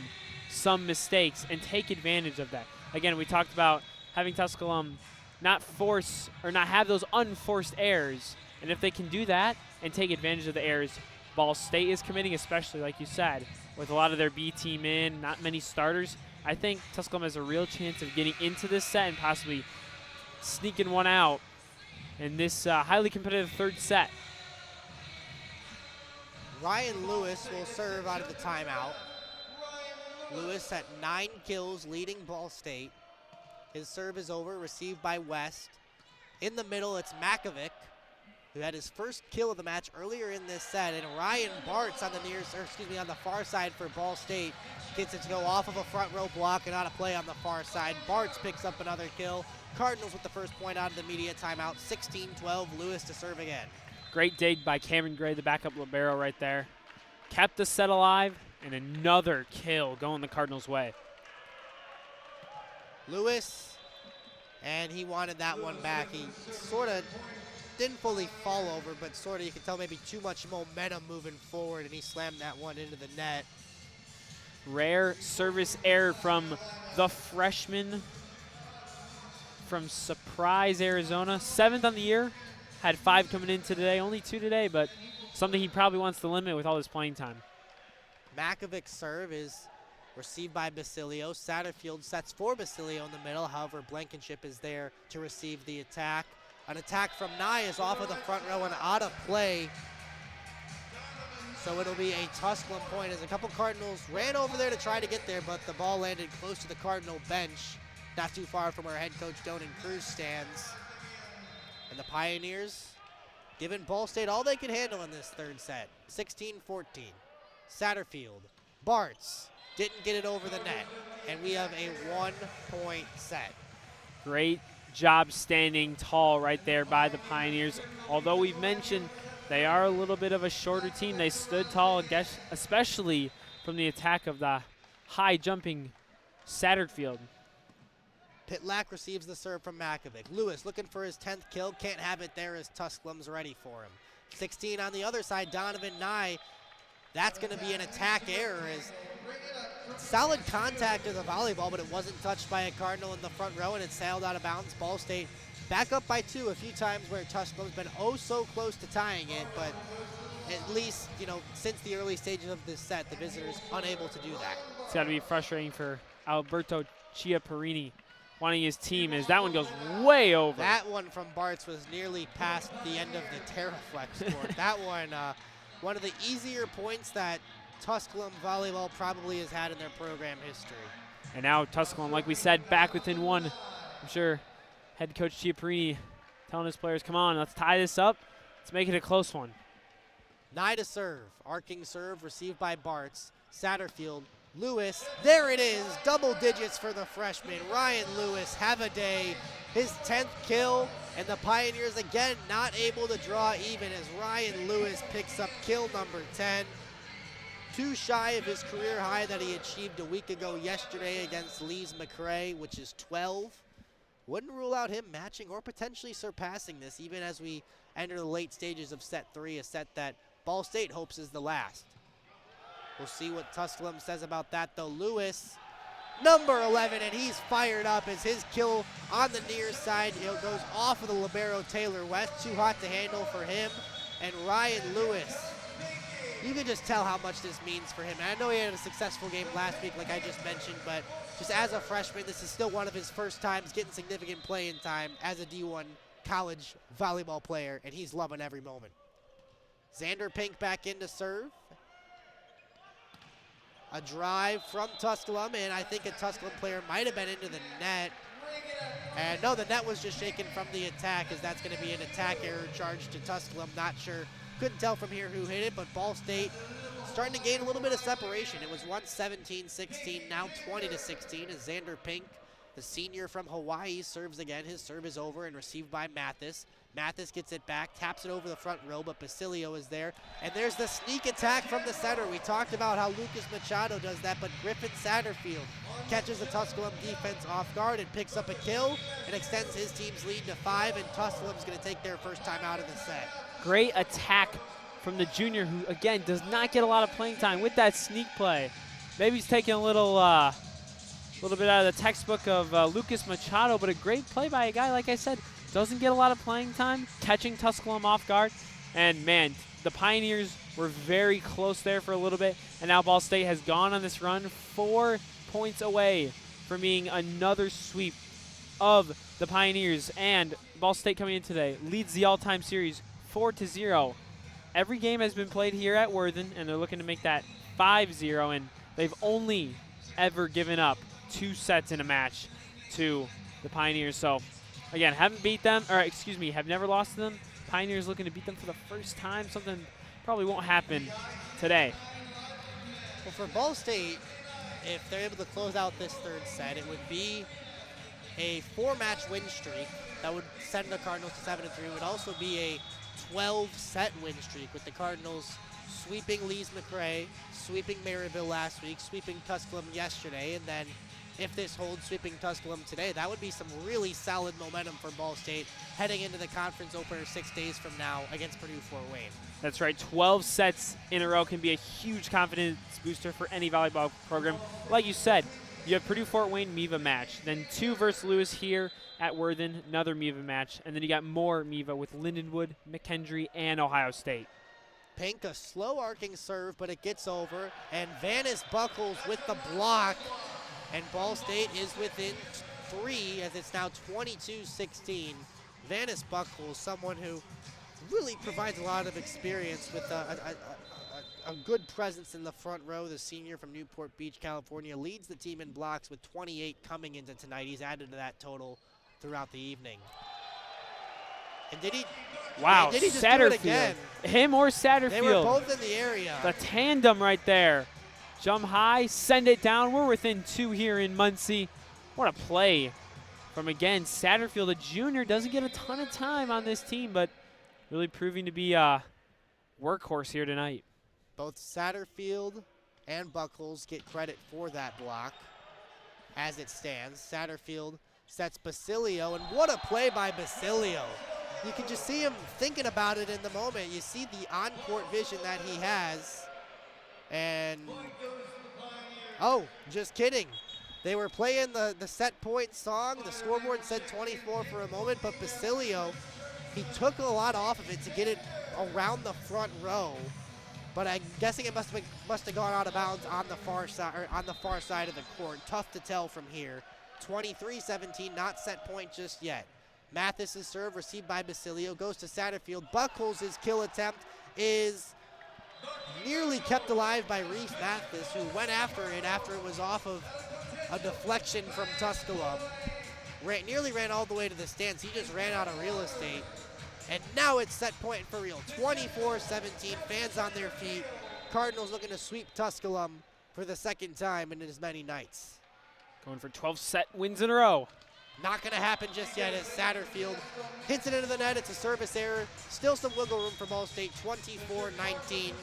some mistakes, and take advantage of that. Again, we talked about having Tusculum not have those unforced errors, and if they can do that and take advantage of the errors Ball State is committing, especially like you said, with a lot of their B team in, not many starters, I think Tusculum has a real chance of getting into this set and possibly sneaking one out in this highly competitive third set. Ryan Lewis will serve out of the timeout. Lewis at 9 kills, leading Ball State. His serve is over, received by West. In the middle, it's Makovic, who had his first kill of the match earlier in this set, and Ryan Bartz on the far side for Ball State gets it to go off of a front row block and out of play on the far side. Bartz picks up another kill. Cardinals with the first point out of the media timeout. 16-12, Lewis to serve again. Great dig by Cameron Gray, the backup libero right there. Kept the set alive. And another kill going the Cardinals' way. Lewis, and he wanted that one back. He sort of didn't fully fall over, but sort of, you can tell, maybe too much momentum moving forward, and he slammed that one into the net. Rare service error from the freshman from Surprise, Arizona. 7th on the year. Had 5 coming in today, only 2 today, but something he probably wants to limit with all his playing time. Makovic's serve is received by Basilio. Satterfield sets for Basilio in the middle. However, Blankenship is there to receive the attack. An attack from Nye is off of the front row and out of play. So it'll be a Tusculum point as a couple Cardinals ran over there to try to get there, but the ball landed close to the Cardinal bench, not too far from where head coach Donan Cruz stands. And the Pioneers giving Ball State all they could handle in this third set. 16-14. Satterfield, Bartz didn't get it over the net, and we have a 1-point set. Great job standing tall right there by the Pioneers. Although we've mentioned they are a little bit of a shorter team, they stood tall, especially from the attack of the high jumping Satterfield. Pitlack receives the serve from Makovic. Lewis looking for his 10th kill. Can't have it there as Tusculum's ready for him. 16 on the other side, Donovan Nye. That's going to be an attack error. As solid contact of the volleyball, but it wasn't touched by a Cardinal in the front row, and it sailed out of bounds. Ball State back up by 2 a few times where Tusculum's been oh so close to tying it, but at least, since the early stages of this set, the visitors unable to do that. It's got to be frustrating for Alberto Chiapparini wanting his team as that one goes way over. That one from Bartz was nearly past the end of the Terraflex court. That one of the easier points that Tusculum volleyball probably has had in their program history. And now Tusculum, like we said, back within 1. I'm sure head coach Chiapparini telling his players, come on, let's tie this up. Let's make it a close one. Nye to serve. Arcing serve received by Bartz. Satterfield. Lewis. There it is. Double digits for the freshman. Ryan Lewis, have a day. His 10th kill. And the Pioneers again not able to draw even as Ryan Lewis picks up kill number 10. 2 shy of his career high that he achieved a week ago yesterday against Lees McRae, which is 12. Wouldn't rule out him matching or potentially surpassing this even as we enter the late stages of set 3, a set that Ball State hopes is the last. We'll see what Tusculum says about that though. Lewis, number 11, and he's fired up as his kill on the near side goes off of the libero Taylor West. Too hot to handle for him. And Ryan Lewis, you can just tell how much this means for him. And I know he had a successful game last week like I just mentioned, but just as a freshman, this is still one of his first times getting significant playing time as a D1 college volleyball player, and he's loving every moment. Xander Pink back in to serve. A drive from Tusculum, and I think a Tusculum player might have been into the net. And no, the net was just shaken from the attack, as that's going to be an attack error charge to Tusculum. Not sure, couldn't tell from here who hit it, but Ball State starting to gain a little bit of separation. It was once 17-16, now 20-16 as Xander Pink, the senior from Hawaii, serves again. His serve is over and received by Mathis. Mathis gets it back, taps it over the front row, but Basilio is there. And there's the sneak attack from the center. We talked about how Lucas Machado does that, but Griffin Satterfield catches the Tusculum defense off guard and picks up a kill and extends his team's lead to 5, and Tusculum's going to take their first time out of the set. Great attack from the junior who, again, does not get a lot of playing time with that sneak play. Maybe he's taking a little bit out of the textbook of Lucas Machado, but a great play by a guy, like I said, doesn't get a lot of playing time, catching Tusculum off guard. And, man, the Pioneers were very close there for a little bit, and now Ball State has gone on this run 4 points away from being another sweep of the Pioneers. And Ball State coming in today leads the all-time series 4-0. Every game has been played here at Worthen, and they're looking to make that 5-0, and they've only ever given up 2 sets in a match to the Pioneers. So, again, have never lost to them. Pioneers looking to beat them for the first time, something probably won't happen today. Well, for Ball State, if they're able to close out this 3rd set, it would be a 4-match win streak that would send the Cardinals to 7-3. It would also be a 12-set win streak with the Cardinals sweeping Lees McRae, sweeping Maryville last week, sweeping Tusculum yesterday, and then if this holds, sweeping Tusculum today. That would be some really solid momentum for Ball State heading into the conference opener 6 days from now against Purdue-Fort Wayne. That's right. 12 sets in a row can be a huge confidence booster for any volleyball program. Like you said, you have Purdue-Fort Wayne MIVA match, then 2 versus Lewis here at Worthen, another MIVA match, and then you got more MIVA with Lindenwood, McKendree, and Ohio State. Pink, a slow arcing serve, but it gets over, and Vanis Buckles with the block. And Ball State is within 3 as it's now 22-16. Vanis Buckles, someone who really provides a lot of experience with a good presence in the front row. The senior from Newport Beach, California, leads the team in blocks with 28 coming into tonight. He's added to that total throughout the evening. And did he? Wow, did he just do it again? Him or Satterfield. They were both in the area. The tandem right there. Jump high, send it down. We're within 2 here in Muncie. What a play from, again, Satterfield, a junior. Doesn't get a ton of time on this team, but really proving to be a workhorse here tonight. Both Satterfield and Buckles get credit for that block as it stands. Satterfield sets Basilio, and what a play by Basilio. You can just see him thinking about it in the moment. You see the on-court vision that he has. And, oh, just kidding. They were playing the set point song. The scoreboard said 24 for a moment, but Basilio, he took a lot off of it to get it around the front row. But I'm guessing it must have gone out of bounds on the far side of the court. Tough to tell from here. 23-17, not set point just yet. Mathis' serve received by Basilio, goes to Satterfield. Buckholz' kill attempt is nearly kept alive by Reese Mathis, who went after it was off of a deflection from Tusculum. Nearly ran all the way to the stands. He just ran out of real estate. And now it's set point for real. 24-17, fans on their feet. Cardinals looking to sweep Tusculum for the second time in as many nights. Going for 12 set wins in a row. Not going to happen just yet as Satterfield hits it into the net. It's a service error. Still some wiggle room for Ball State, 24-19.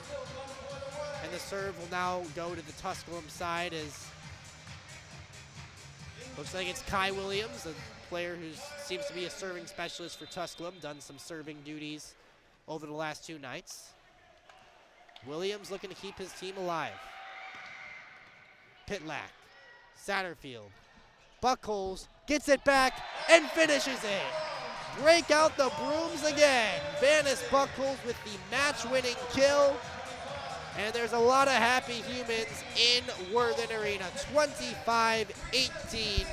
And the serve will now go to the Tusculum side as looks like it's Kai Williams, a player who seems to be a serving specialist for Tusculum, done some serving duties over the last 2 nights. Williams looking to keep his team alive. Pitlack, Satterfield, Buckholz gets it back and finishes it. Break out the brooms again. Vanis Buckholz with the match-winning kill. And there's a lot of happy humans in Worthen Arena. 25-18,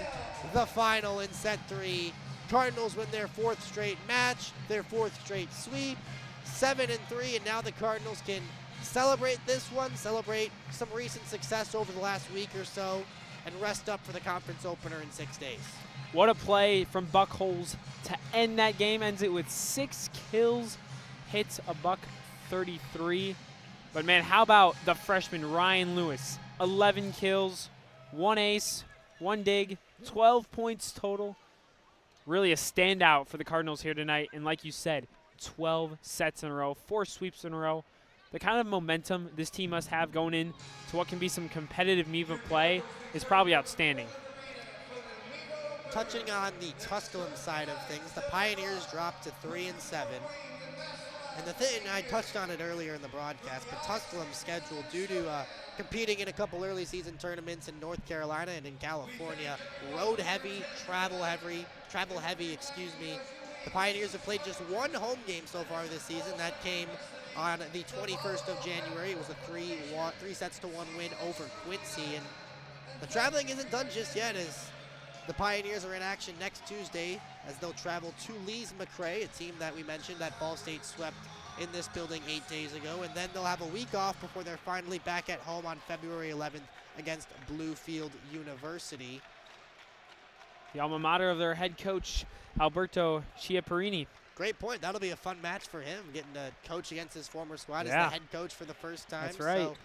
the final in set 3. Cardinals win their 4th straight match, their 4th straight sweep, 7-3, and now the Cardinals can celebrate this one, celebrate some recent success over the last week or so, and rest up for the conference opener in 6 days. What a play from Buckholz to end that game. Ends it with 6 kills, hits a $133. But, man, how about the freshman Ryan Lewis? 11 kills, 1 ace, 1 dig, 12 points total. Really a standout for the Cardinals here tonight. And like you said, 12 sets in a row, 4 sweeps in a row. The kind of momentum this team must have going in to what can be some competitive MIVA play is probably outstanding. Touching on the Tusculum side of things, the Pioneers dropped to 3-7. And the thing, I touched on it earlier in the broadcast, but Tusculum's schedule, due to competing in a couple early season tournaments in North Carolina and in California, road heavy, travel heavy, The Pioneers have played just 1 home game so far this season. That came on the 21st of January. It was a 3-1 win over Quincy. And the traveling isn't done just yet, as the Pioneers are in action next Tuesday as they'll travel to Lees-McRae, a team that we mentioned that Ball State swept in this building 8 days ago. And then they'll have a week off before they're finally back at home on February 11th against Bluefield University. The alma mater of their head coach, Alberto Chiapparini. Great point. That'll be a fun match for him, getting to coach against his former squad as the head coach for the first time. That's right. So,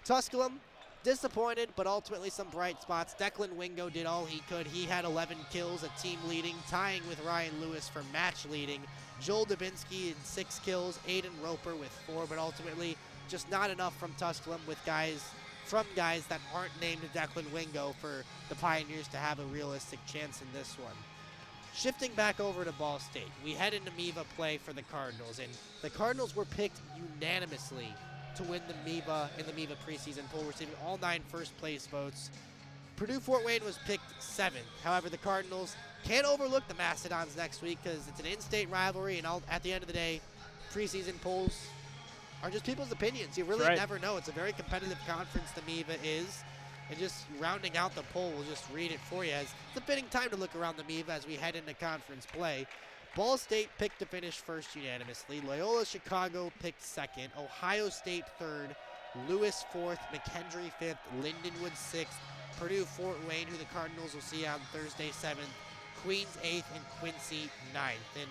Tusculum, disappointed, but ultimately some bright spots. Declan Wingo did all he could. He had 11 kills, a team leading, tying with Ryan Lewis for match leading. Joel Dubinsky in 6 kills, Aiden Roper with 4, but ultimately just not enough from Tusculum with guys that aren't named Declan Wingo for the Pioneers to have a realistic chance in this one. Shifting back over to Ball State, we head into MIVA play for the Cardinals, and the Cardinals were picked unanimously to win the MIVA in the MIVA preseason poll, receiving all 9 first-place votes. Purdue-Fort Wayne was picked 7th. However, the Cardinals can't overlook the Mastodons next week because it's an in-state rivalry, and at the end of the day, preseason polls are just people's opinions. You really never know. It's a very competitive conference, the MIVA is. And just rounding out the poll, we'll just read it for you. As it's a fitting time to look around the MIVA as we head into conference play. Ball State picked to finish first unanimously. Loyola Chicago picked second. Ohio State third. Lewis fourth. McKendree fifth. Lindenwood sixth. Purdue-Fort Wayne, who the Cardinals will see on Thursday 7th. Queens 8th and Quincy 9th. And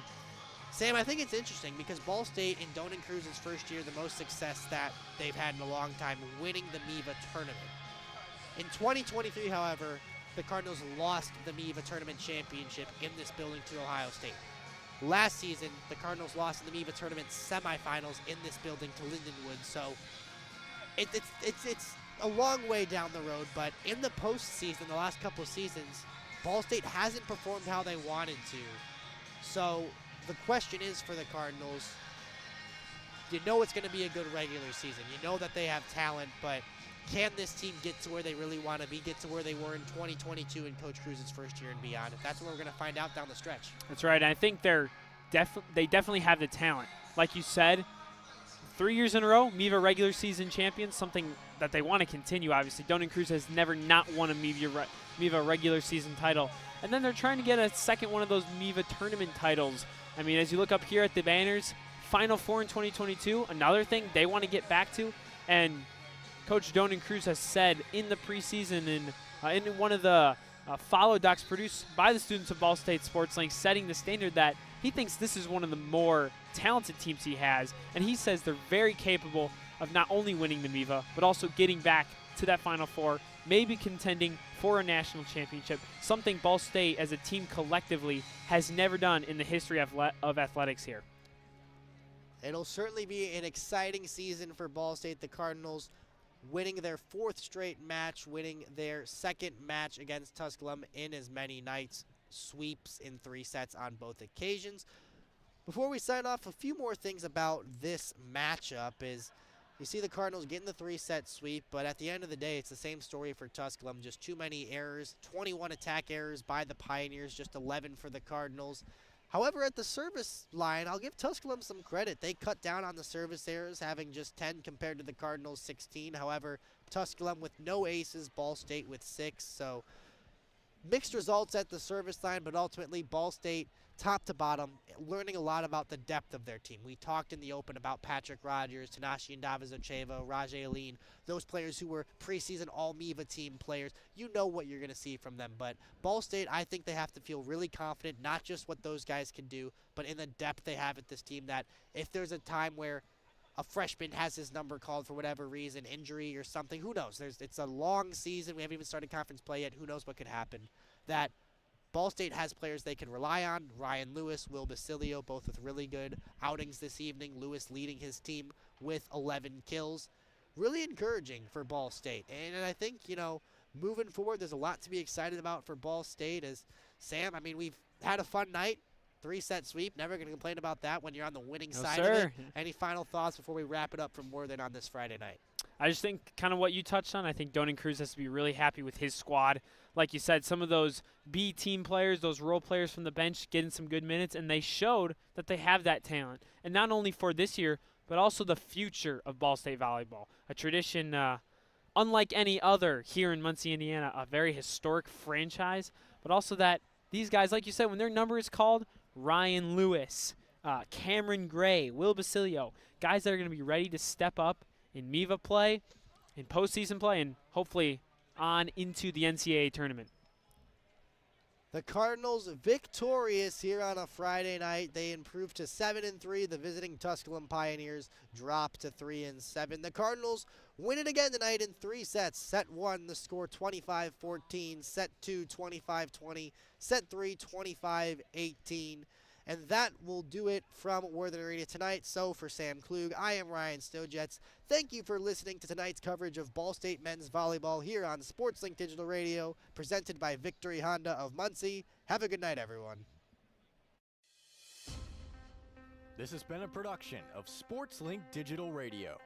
Sam, I think it's interesting because Ball State in Donan Cruz's first year, the most success that they've had in a long time, winning the MIVA tournament. In 2023, however, the Cardinals lost the MIVA tournament championship in this building to Ohio State. Last season, the Cardinals lost in the MIVA tournament semifinals in this building to Lindenwood. So it's a long way down the road, but in the postseason, the last couple of seasons, Ball State hasn't performed how they wanted to. So the question is for the Cardinals, you know it's going to be a good regular season. You know that they have talent, but can this team get to where they really want to be, get to where they were in 2022 in Coach Cruz's first year and beyond? That's what we're going to find out down the stretch. That's right. I think they definitely have the talent. Like you said, 3 years in a row, MIVA regular season champions, something that they want to continue, obviously. Donan Cruz has never not won a MIVA regular season title. And then they're trying to get a second one of those MIVA tournament titles. I mean, as you look up here at the banners, Final Four in 2022, another thing they want to get back to. And Coach Donan Cruz has said in the preseason in one of the follow docs produced by the students of Ball State Sports Link, setting the standard that he thinks this is one of the more talented teams he has. And he says they're very capable of not only winning the MIVA, but also getting back to that Final Four, maybe contending for a national championship, something Ball State as a team collectively has never done in the history of athletics here. It'll certainly be an exciting season for Ball State. The Cardinals winning their 4th straight match, winning their 2nd match against Tusculum in as many nights, sweeps in 3 sets on both occasions. Before we sign off, a few more things about this matchup is you see the Cardinals getting the 3-set sweep, but at the end of the day, it's the same story for Tusculum. Just too many errors, 21 attack errors by the Pioneers, just 11 for the Cardinals. However, at the service line, I'll give Tusculum some credit. They cut down on the service errors, having just 10 compared to the Cardinals' 16. However, Tusculum with no aces, Ball State with 6. So mixed results at the service line, but ultimately Ball State, top to bottom, learning a lot about the depth of their team. We talked in the open about Patrick Rogers, Tanashi Ndavizocheva, Rajay Aline, those players who were preseason all-MIVA team players. You know what you're going to see from them. But Ball State, I think they have to feel really confident, not just what those guys can do, but in the depth they have at this team, that if there's a time where a freshman has his number called for whatever reason, injury or something, who knows? It's a long season. We haven't even started conference play yet. Who knows what could happen? That Ball State has players they can rely on. Ryan Lewis, Will Basilio, both with really good outings this evening. Lewis leading his team with 11 kills. Really encouraging for Ball State. And I think, moving forward, there's a lot to be excited about for Ball State. As Sam, we've had a fun night. 3-set sweep. Never going to complain about that when you're on the winning side of it. Any final thoughts before we wrap it up from Worthing on this Friday night? I just think kind of what you touched on. I think Donan Cruz has to be really happy with his squad. Like you said, some of those B team players, those role players from the bench getting some good minutes, and they showed that they have that talent. And not only for this year, but also the future of Ball State volleyball. A tradition unlike any other here in Muncie, Indiana, a very historic franchise, but also that these guys, like you said, when their number is called, Ryan Lewis, Cameron Gray, Will Basilio, guys that are going to be ready to step up in MIVA play, in postseason play, and hopefully on into the NCAA tournament. The Cardinals victorious here on a Friday night. They improved to 7-3. The visiting Tusculum Pioneers dropped to 3-7. The Cardinals win it again tonight in 3 sets. Set 1, the score 25-14. Set 2, 25-20. Set 3, 25-18. And that will do it from Worthing Arena tonight. So for Sam Klug, I am Ryan Stojetz. Thank you for listening to tonight's coverage of Ball State men's volleyball here on SportsLink Digital Radio, presented by Victory Honda of Muncie. Have a good night, everyone. This has been a production of SportsLink Digital Radio.